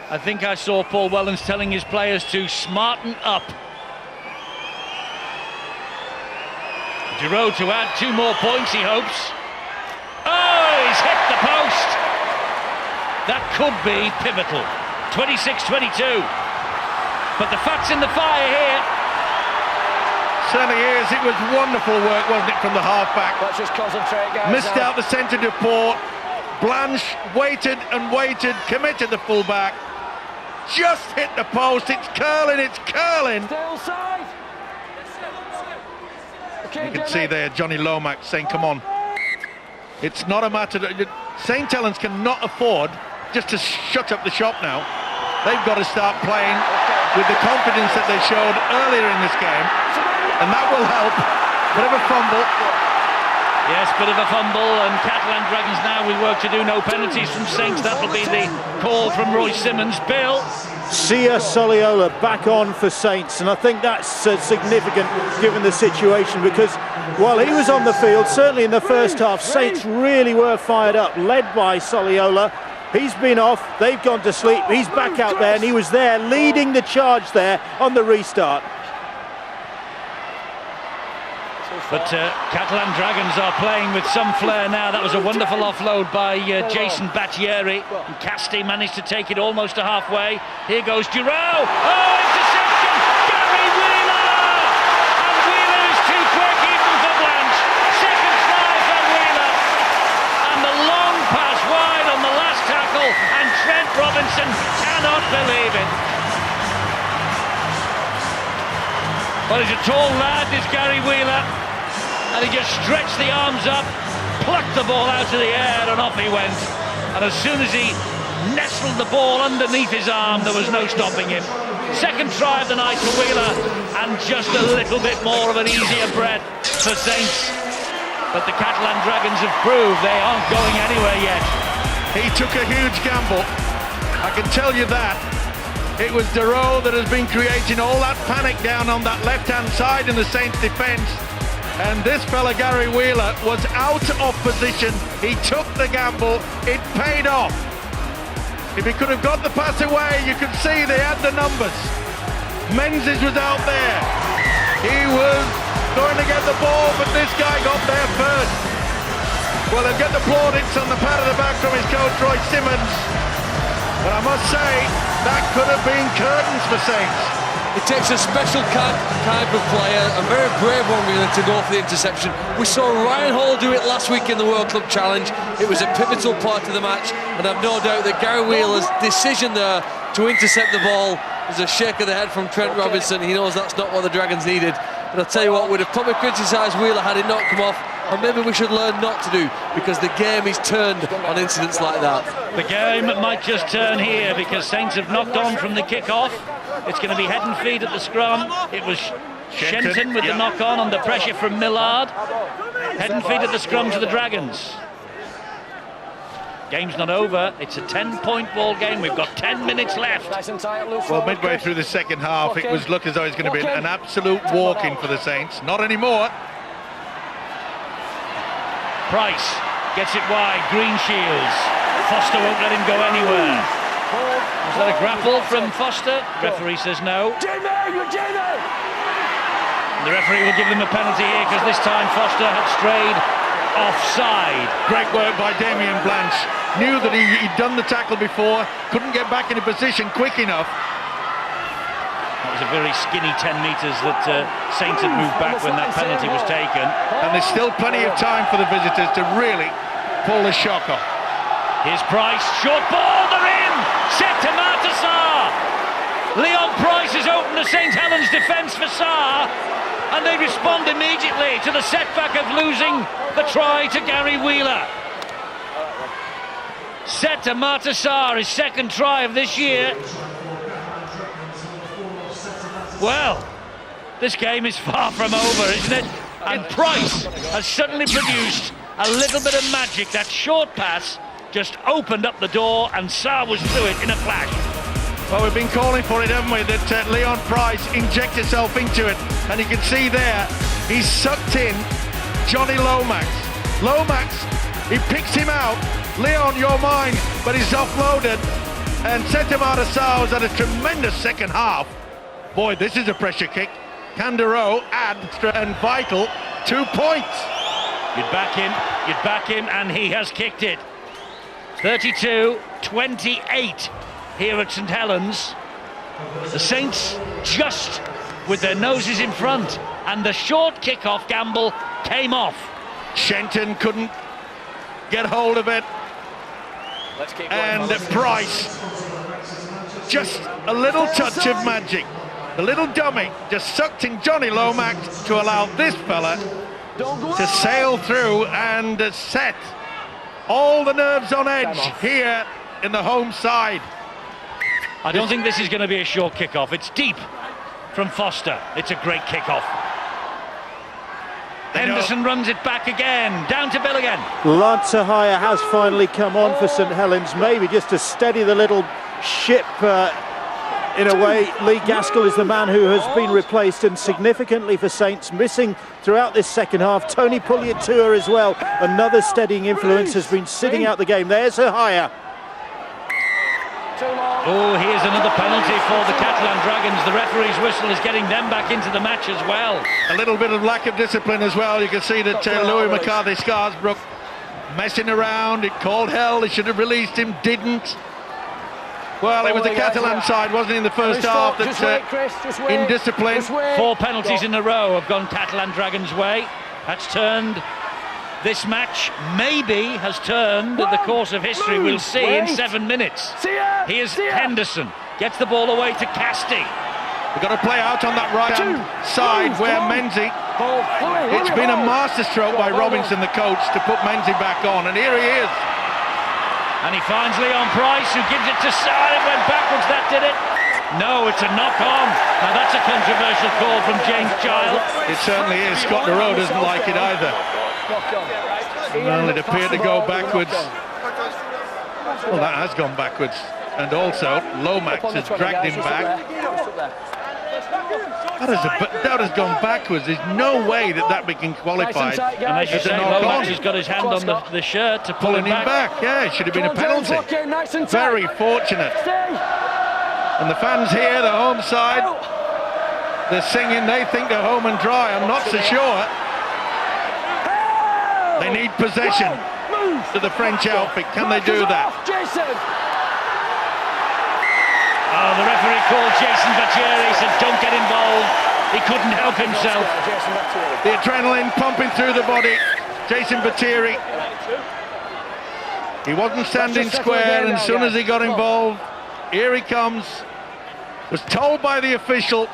I think I saw Paul Wellens telling his players to smarten up. Durow to add 2 more points, he hopes. Oh, he's hit the post. That could be pivotal. 26-22. But the fat's in the fire here. Certainly is. It was wonderful work, wasn't it, from the half-back? Let's just concentrate, guys. Missed out the centre Duport. Blanche waited and waited, committed the full-back. Just hit the post. It's curling, it's curling. Still side. You can see there Johnny Lomax saying, come on. It's not a matter that St. Helens cannot afford just to shut up the shop now. They've got to start playing with the confidence that they showed earlier in this game, and that will help. Bit of a fumble. Yes, bit of a fumble, and Catalan Dragons now with work to do. No penalties from Saints. That'll be the call from Roy Simmons. Bill. Sia Soliola back on for Saints, and I think that's significant given the situation, because while he was on the field, certainly in the first half, Saints really were fired up, led by Soliola. He's been off, they've gone to sleep, he's back out there, and he was there leading the charge there on the restart. But Catalan Dragons are playing with some flair now. That was a wonderful offload by Jason Battieri. And Casti managed to take it almost to halfway. Here goes Durow. Oh, interception! Gary Wheeler! And Wheeler is too quick even for Blanche. Second try for Wheeler. And the long pass wide on the last tackle. And Trent Robinson cannot believe it. Well, he's a tall lad, this Gary Wheeler. And he just stretched the arms up, plucked the ball out of the air, and off he went. And as soon as he nestled the ball underneath his arm, there was no stopping him. Second try of the night for Wheeler, and just a little bit more of an easier bread for Saints. But the Catalan Dragons have proved they aren't going anywhere yet. He took a huge gamble, I can tell you that. It was Durow that has been creating all that panic down on that left-hand side in the Saints' defence. And this fella, Gary Wheeler, was out of position. He took the gamble. It paid off. If he could have got the pass away, you could see they had the numbers. Menzies was out there. He was going to get the ball, but this guy got there first. Well, he'll get the plaudits on the pat of the back from his coach, Roy Simmons. But I must say, that could have been curtains for Saints. It takes a special kind of player, a very brave one really, to go for the interception. We saw Ryan Hall do it last week in the World Club Challenge. It was a pivotal part of the match, and I've no doubt that Gary Wheeler's decision there to intercept the ball was a shake of the head from Trent Robinson. He knows that's not what the Dragons needed. But I'll tell you what, we'd have probably criticised Wheeler had it not come off. and maybe we should learn not to do, because the game is turned on incidents like that. The game might just turn here because Saints have knocked on from the kick-off. It's going to be head and feet at the scrum. It was Shenton with the knock-on under pressure from Millard. Head and feet at the scrum to the Dragons. Game's not over. It's a 10-point ball game. We've got 10 minutes left. Well, midway through the second half, it was looked as though it's going to be an absolute walk-in for the Saints. Not anymore. Price gets it wide. Green shields. Foster won't let him go anywhere. Was that a grapple from Foster? Referee says no. The referee will give them a penalty here because this time Foster had strayed offside. Great work by Damien Blanche. Knew that he'd done the tackle before, couldn't get back into position quick enough. That was a very skinny 10 metres that Saints had moved back when that penalty was taken. And there's still plenty of time for the visitors to really pull the shock off. Here's Price, short ball, they're in! Set to Martassar! Leon Price has opened the St Helens defence for Sarr, and they respond immediately to the setback of losing the try to Gary Wheeler. Set to Martassar, his second try of this year. Well, this game is far from over, isn't it? And Price has suddenly produced a little bit of magic. That short pass just opened up the door and Sarr was through it in a flash. Well, we've been calling for it, haven't we, that Leon Price inject himself into it. And you can see there, he's sucked in Johnny Lomax. Lomax, he picks him out. Leon, you're mine, but he's offloaded. And Setemata Sarr has had a tremendous second half. Boy, this is a pressure kick. Candero, extra and vital, 2 points. You'd back him, and he has kicked it. 32-28 here at St Helens. The Saints just with their noses in front, and the short kick-off gamble came off. Shenton couldn't get hold of it. And Price, just a little touch of magic. The little dummy just sucked in Johnny Lomax to allow this fella to sail through and set all the nerves on edge here in the home side. I don't think this is going to be a short kick-off. It's deep from Foster. It's a great kick-off. Henderson runs it back again, down to Bill again. Lantahaya has finally come on for St Helens, maybe just to steady the little ship in a way. Lee Gaskell is the man who has been replaced, and significantly for Saints, missing throughout this second half. Tony Pugliatua as well, another steadying influence, has been sitting out the game. There's Ahaya. Oh, here's another penalty for the Catalan Dragons. The referee's whistle is getting them back into the match as well. A little bit of lack of discipline as well. You can see that Louis McCarthy-Scarsbrook messing around. It called hell. They should have released him, didn't. Well, it was the Catalan side, wasn't it, in the first half, that indiscipline. 4 penalties in a row have gone Catalan Dragons' way. That's turned this match, maybe has turned the course of history. We'll see in 7 minutes. Here's Henderson, gets the ball away to Casti. We've got to play out on that right-hand side where Menzies. It's been a masterstroke by Robinson, the coach, to put Menzies back on, and here he is. And he finds Leon Price, who gives it to Sarr. It went backwards, that did it. No, it's a knock-on. Now that's a controversial call from James Giles. It certainly is. Scott Deroe doesn't like it either. Well, it appeared to go backwards. Well, that has gone backwards. And also, Lomax has dragged him back. That has gone backwards. There's no way that we can qualify. And as you say, Lomax has got his hand on the shirt to pull him back. Yeah, it should have been a penalty. Very fortunate. And the fans here, the home side, they're singing, they think they're home and dry. I'm not so sure. They need possession to the French outfit. Can they do that? Oh, the referee called Jason Bacheri, said don't get involved. He couldn't help himself. The adrenaline pumping through the body. Jason Bacheri. He wasn't standing square, and as soon as he got involved, here he comes. Was told by the official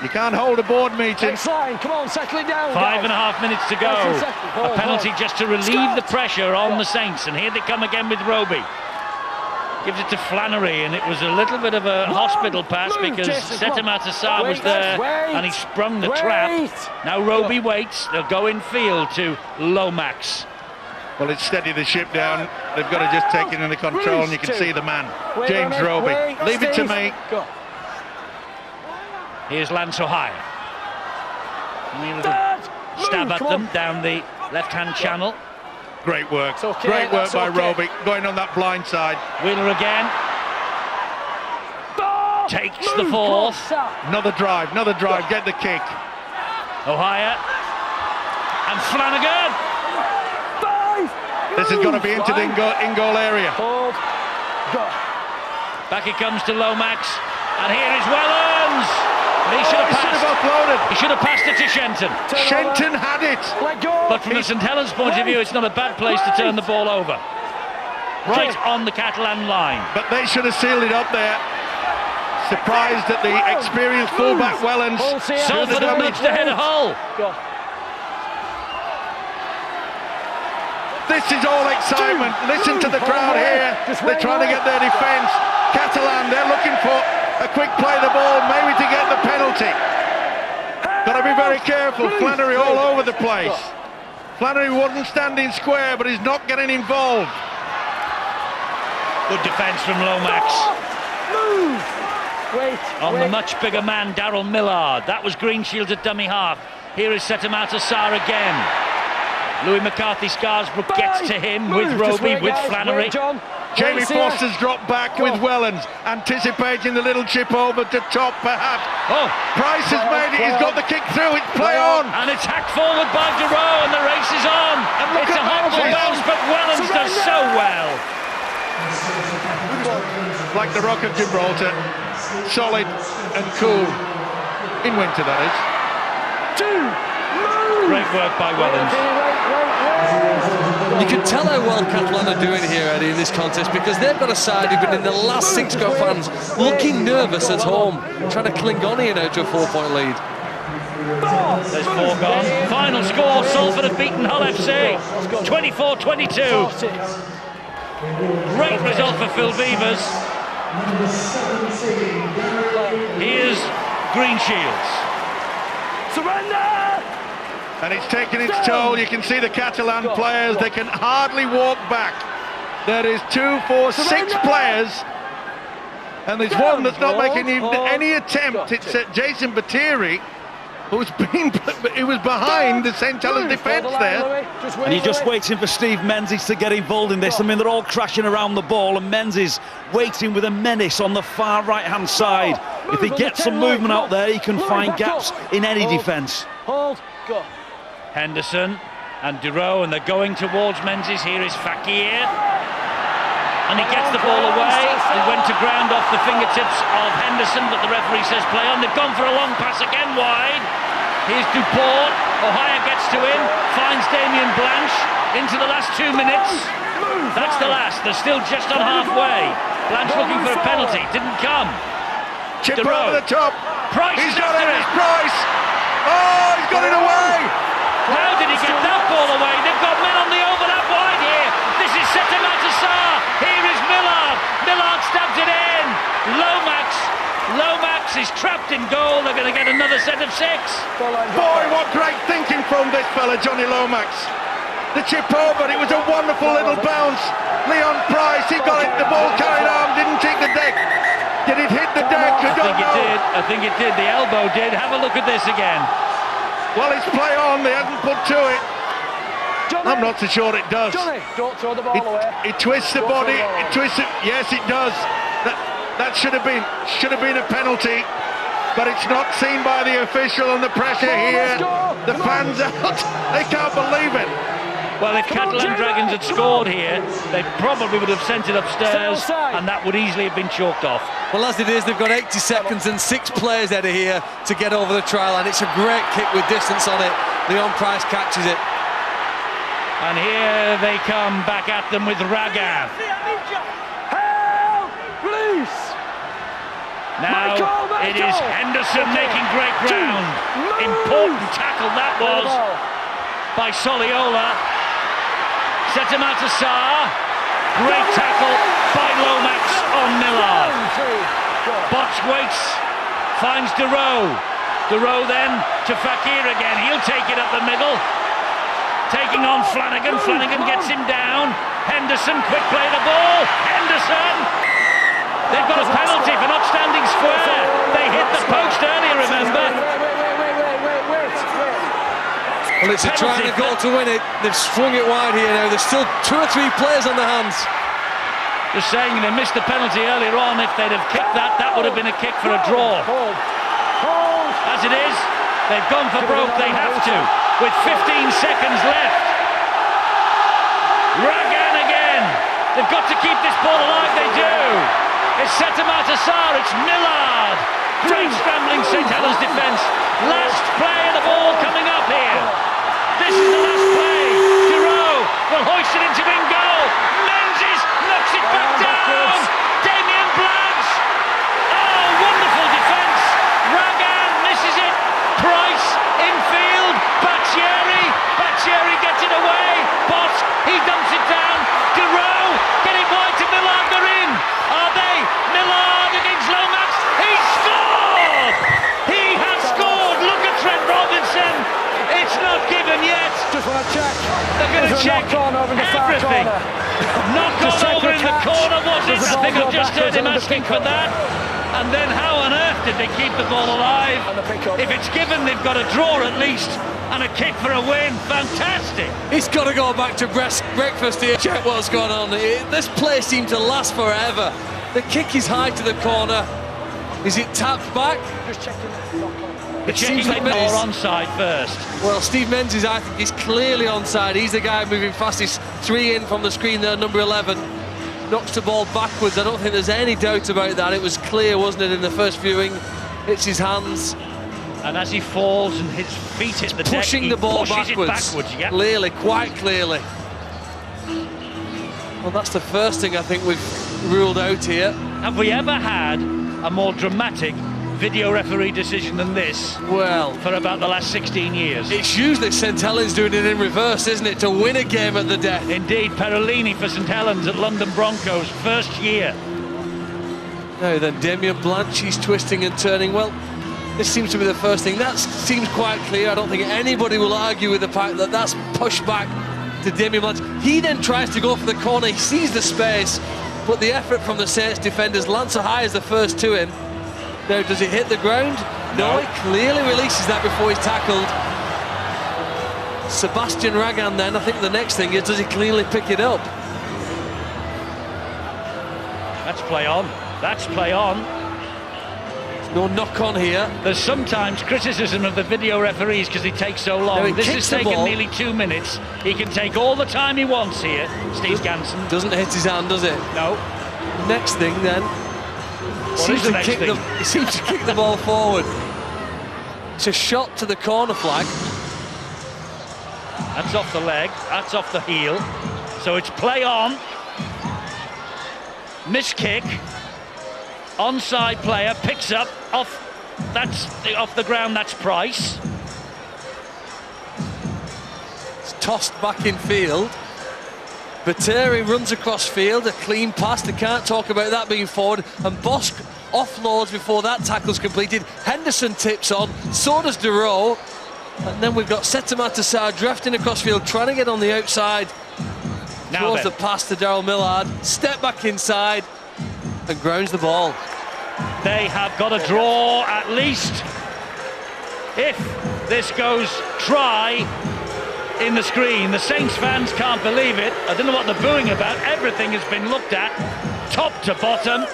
You can't hold a board meeting. Next line, come on, settle it down. 5.5 minutes to go. A penalty just to relieve the pressure on the Saints. And here they come again with Roby. Gives it to Flannery, and it was a little bit of a hospital pass because Setemater Sarr was there and he sprung the trap. Now Roby waits. They'll go in field to Lomax. Well, it's steady the ship down. They've got to just take it under control, and you can see the man, James Roby. Leave it to me. Here's Lance O'Hire. A little stab at them down the left-hand channel. Great work. Great work by Roby, going on that blind side. Wheeler again. Takes the fourth. Another drive, get the kick. O'Hire. And Flanagan. This is going to be into the in-goal area. Back it comes to Lomax. And here is Wellens. He should have offloaded. He should have passed it to Shenton. Shenton had it. But from the StHelens point of view, it's not a bad place to turn the ball over. Right on the Catalan line. But they should have sealed it up there. Surprised at the experienced fullback Wellens. Salford have nudged ahead of Hull. This is all excitement. Listen to the crowd here. They're trying to get their defence. Catalan, they're looking for a quick play of the ball, maybe to get the penalty. Got to be very careful. Flannery all over the place. Flannery wasn't standing square, but he's not getting involved. Good defence from Lomax. On the much bigger man, Daryl Millard. That was Greenshields at dummy half. Here is Setemater Sarr again. Louis McCarthy Scarsbrook gets to him with Roby, with Flannery. Jamie Foster's dropped back with Wellens, anticipating the little chip over to top, perhaps. Price has made it, he's got the kick through, it's play on! And it's hacked forward by Durow, and the race is on! It's a horrible bounce, but Wellens does so well! Like the Rock of Gibraltar, solid and cool. In winter, that is. Great work by Wellens. You can tell how well Catalan are doing here, Eddie, in this contest, because they've got a side who've been in the last 6 go fans looking nervous at home, trying to cling on here now to a 4-point lead. There's 4 gone. Final score, Salford have beaten Hull FC 24-22. Great result for Phil Beavers. Here's Greenshields. Surrender! And it's taken its toll. You can see the Catalan players, they can hardly walk back. There is 2, 4, 6 players, and there's one that's not making even any attempt. It's Jason Battieri, who was behind the St. Helens defence there. And you're just waiting for Steve Menzies to get involved in this. I mean, they're all crashing around the ball, and Menzies waiting with a menace on the far right-hand side. If he gets some movement out there, he can find gaps in any defence. Henderson and Durow, and they're going towards Menzies. Here is Fakir, and he gets the ball away. He went to ground off the fingertips of Henderson, but the referee says play on. They've gone for a long pass again wide. Here's Duport. O'Hire gets to him, finds Damien Blanche into the last 2 minutes. That's the last. They're still just on halfway. Blanche looking for a penalty, didn't come. Chip over the top. Price he's is got after it. Price. Oh, he's got it away. How did he get that ball away? They've got men on the overlap wide here. This is Setemater Sarr. Here is Millard. Millard stabs it in. Lomax is trapped in goal. They're going to get another set of 6. Boy, what great thinking from this fella, Johnny Lomax. The chip over, it was a wonderful little bounce. Leon Price, he got it, the ball carried on, didn't take the deck. Did it hit the deck? I think it did. The elbow did. Have a look at this again. Well, it's play on, they hasn't put to it. I'm not so sure it does. Johnny, don't throw the ball away. It twists the body, it twists it. Yes, it does. That should have been a penalty, but it's not seen by the official, and the pressure here. The fans out, they can't believe it. Well, if Catalan Dragons had scored here, they probably would have sent it upstairs, and that would easily have been chalked off. Well, as it is, they've got 80 seconds and 6 players out of here to get over the try line. It's a great kick with distance on it. Leon Price catches it. And here they come back at them with Ragav. Help! Release! Now It is Henderson making great ground. Important tackle that was by Soliola. Setamata Sarr. Great tackle by Lomax on Millard. Bots waits, finds Durow. Durow then to Fakir again. He'll take it up the middle. Taking on Flanagan. Flanagan gets him down. Henderson, quick play the ball. Henderson! They've got a penalty for not standing square. They hit the post earlier, remember? Well, it's a trying to goal to win it. They've swung it wide here now. There's still 2 or 3 players on the hands. Just saying they missed the penalty earlier on. If they'd have kicked that, that would have been a kick for a draw. As it is, they've gone for broke. They have to, with 15 seconds left. Ragan again. They've got to keep this ball alive. They do. It's Setamata Sarr. It's Millard. Great scrambling St Helens defence. Last play of the ball coming up here. This is the last play. Durow will hoist it into in goal. Menzies knocks it back down. Damien Blanche. Oh, wonderful defence. Ragan misses it. Price infield. Batsieri gets it away. Boss, he dumps it down. Durow, get it wide to Millard. They're in. Are they? Millard against Lomax. He scored! He has scored. Look at Trent Robinson. It's not given yet. Just want to check. They're going to check everything. Knock on over in the corner, was it? I think I've just heard him asking for that. And then how on earth did they keep the ball alive? If it's given, they've got a draw at least. And a kick for a win. Fantastic. He's got to go back to breakfast here. Check what's going on. This play seemed to last forever. The kick is high to the corner. Is it tapped back? Just checking. It seems like more onside first. Well, Steve Menzies, I think, is clearly onside. He's the guy moving fastest. 3 in from the screen there, number 11. Knocks the ball backwards. I don't think there's any doubt about that. It was clear, wasn't it, in the first viewing? Hits his hands. And as he falls and his feet hit the deck, pushing the ball backwards. Yeah. Clearly, quite clearly. Well, that's the first thing I think we've ruled out here. Have we ever had a more dramatic video referee decision than this? Well, for about the last 16 years. It's usually St Helens doing it in reverse, isn't it, to win a game at the death? Indeed, Perolini for St Helens at London Broncos, first year. Now then, Damien Blanche, he's twisting and turning. Well, this seems to be the first thing. That seems quite clear. I don't think anybody will argue with the fact that that's pushed back to Damien Blanche. He then tries to go for the corner. He sees the space, but the effort from the Saints defenders lands so high as the first 2 in. Now, does it hit the ground? No, he clearly releases that before he's tackled. Sebastian Ragan then, I think the next thing is, does he cleanly pick it up? That's play on. That's play on. No knock on here. There's sometimes criticism of the video referees because they take so long. No, this has taken nearly 2 minutes. He can take all the time he wants here, Steve Ganson. Doesn't hit his hand, does it? No. Next thing then. He seems to kick the ball forward. It's a shot to the corner flag. That's off the leg. That's off the heel. So it's play on. Miss kick. Onside player picks up off. That's off the ground. That's Price. It's tossed back in field. Bateri runs across field, a clean pass. They can't talk about that being forward. And Bosch offloads before that tackle's completed. Henderson tips on. So does Durow. And then we've got Setamata Sarr drafting across field, trying to get on the outside. Now throws the pass to Daryl Millard. Step back inside and grounds the ball. They have got a draw at least. If this goes try in the screen, the Saints fans can't believe it. I don't know what they're booing about. Everything has been looked at, top to bottom.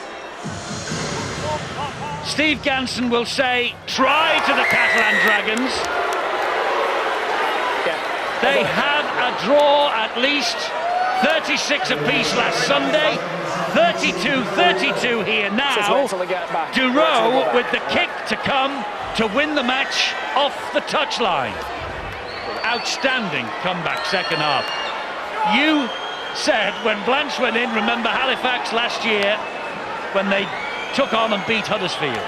Steve Ganson will say try to the Catalan Dragons. They have a draw at least. 36 apiece last Sunday, 32-32 here now. Durow with the kick to come to win the match off the touchline. Outstanding comeback second half. You said when Blanche went in, remember Halifax last year when they took on and beat Huddersfield.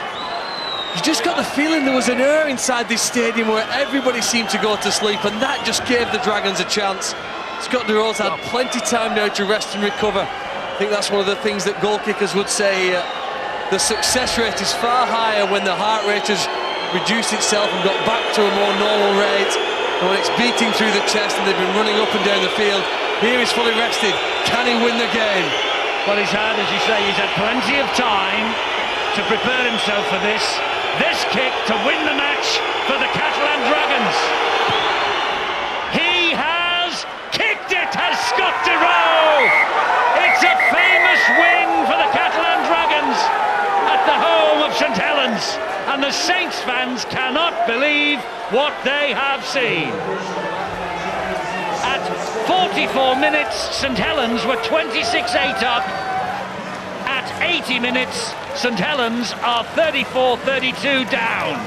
You just got the feeling there was an air inside this stadium where everybody seemed to go to sleep, and that just gave the Dragons a chance. Scott Duro's had plenty of time now to rest and recover. I think that's one of the things that goal kickers would say. The success rate is far higher when the heart rate has reduced itself and got back to a more normal rate, and when it's beating through the chest and they've been running up and down the field. Here he's fully rested. Can he win the game? Well, he's had, as you say, he's had plenty of time to prepare himself for this kick to win the match for the Catalan Dragons. He has kicked it, has Scott Duro! It's a famous win for the Catalan Dragons at the home of StHelens, and the Saints fans cannot believe what they have seen. At 44 minutes, StHelens were 26-8 up. At 80 minutes, StHelens are 34-32 down.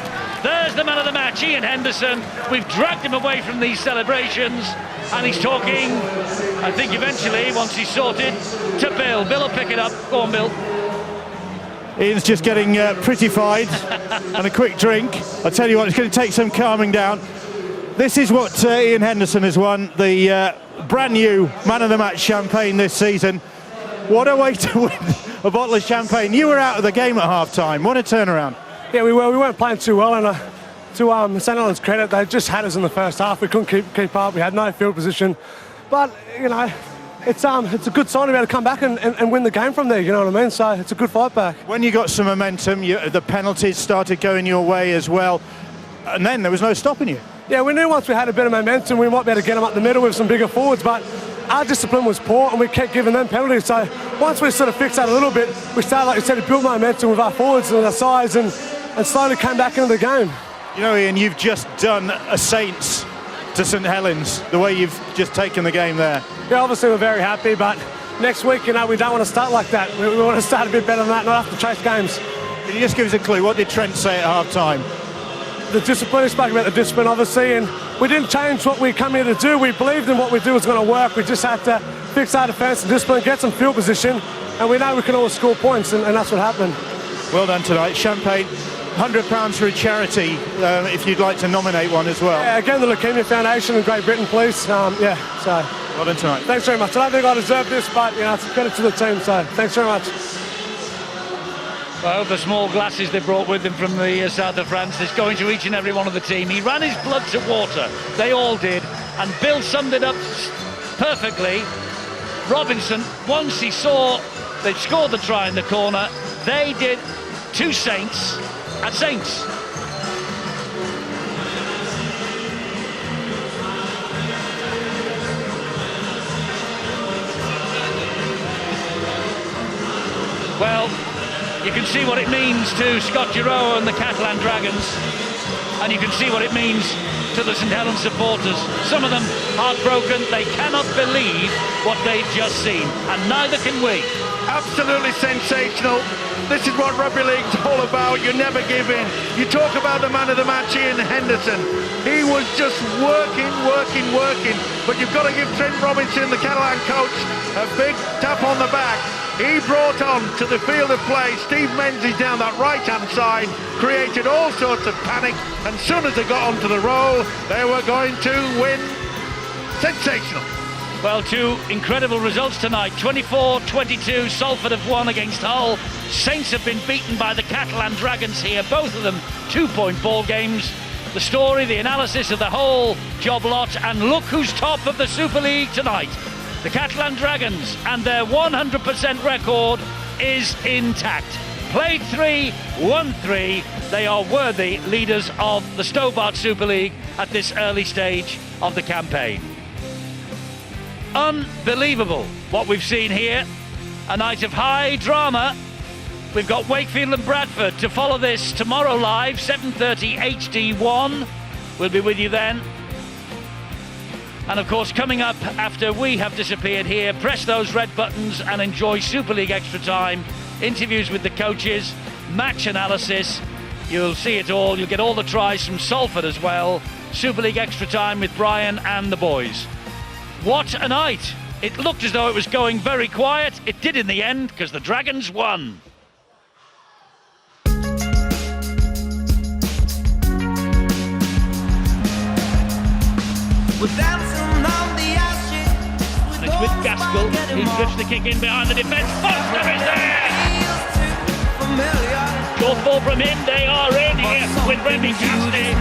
There's the man of the match, Ian Henderson. We've dragged him away from these celebrations, and he's talking, I think eventually, once he's sorted, to Bill. Bill will pick it up. Go on, Bill. Ian's just getting prettified and a quick drink. I tell you what, it's going to take some calming down. This is what Ian Henderson has won, the brand new man of the match champagne this season. What a way to win a bottle of champagne. You were out of the game at half-time. What a turnaround. Yeah, we were. We weren't playing too well, and to StHelens' credit, they just had us in the first half. We couldn't keep up. We had no field position. But, you know, it's a good sign to be able to come back and win the game from there, you know what I mean? So it's a good fight back. When you got some momentum, the penalties started going your way as well, and then there was no stopping you. Yeah, we knew once we had a bit of momentum, we might be able to get them up the middle with some bigger forwards, but our discipline was poor and we kept giving them penalties. So once we sort of fixed that a little bit, we started, like you said, to build momentum with our forwards and our size, and slowly came back into the game. You know, Ian, you've just done a Saints to StHelens, the way you've just taken the game there. Yeah, obviously we're very happy, but next week, you know, we don't want to start like that. We want to start a bit better than that, not have to chase games. Can you just give us a clue? What did Trent say at half-time? The discipline, he spoke about the discipline, obviously, and we didn't change what we come here to do. We believed in what we do was going to work. We just had to fix our defence and discipline, get some field position, and we know we can always score points, and that's what happened. Well done tonight. Champagne, £100 for a charity, if you'd like to nominate one as well. Yeah, again, the Leukemia Foundation in Great Britain, please. So well done tonight. Thanks very much. I don't think I deserve this, but, you know, it's a credit to the team, so thanks very much. Well, the small glasses they brought with them from the south of France is going to each and every one of the team. He ran his blood to water. They all did. And Bill summed it up perfectly. Robinson, once he saw they'd scored the try in the corner, they did to Saints at Saints. Well, you can see what it means to Scott Duro and the Catalan Dragons, and you can see what it means to the StHelens supporters. Some of them heartbroken. They cannot believe what they've just seen, and neither can we. Absolutely sensational. This is what rugby league's all about. You never give in. You talk about the man of the match, Ian Henderson. He was just working, but you've got to give Trent Robinson, the Catalan coach, a big tap on the back. He brought on to the field of play Steve Menzies down that right-hand side, created all sorts of panic, and as soon as they got onto the roll, they were going to win. Sensational. Well, two incredible results tonight. 24-22, Salford have won against Hull. Saints have been beaten by the Catalan Dragons here, both of them 2-point ball games. The story, the analysis of the whole job lot, and look who's top of the Super League tonight. The Catalan Dragons, and their 100% record is intact. Played 3, won 3. They are worthy leaders of the Stobart Super League at this early stage of the campaign. Unbelievable what we've seen here. A night of high drama. We've got Wakefield and Bradford to follow this tomorrow live, 7:30 HD1. We'll be with you then. And of course, coming up after we have disappeared here, press those red buttons and enjoy Super League Extra Time, interviews with the coaches, match analysis. You'll see it all. You'll get all the tries from Salford as well. Super League Extra Time with Brian and the boys. What a night. It looked as though it was going very quiet. It did in the end, because the Dragons won. He drifts the kick in behind the defence. Foster is there! Short ball from him. They are in here with Remy Cassidy.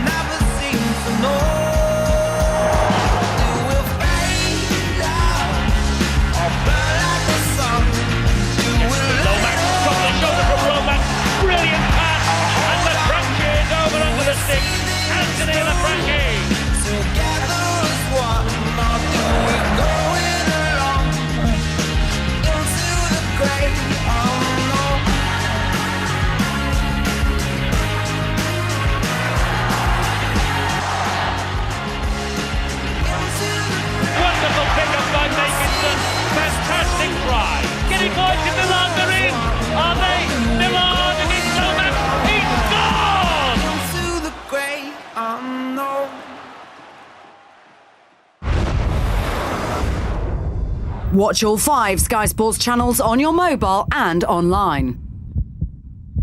Lomax from the shoulder from Lomax. Brilliant pass. And Lafranchi is over under the stick. Anthony Lafranchi. Wonderful pick-up by Makinson. Fantastic try. Getting points in Milan, they're in. Are they? Milan against Lomax. He's gone! Into the great unknown. Watch all 5 Sky Sports channels on your mobile and online.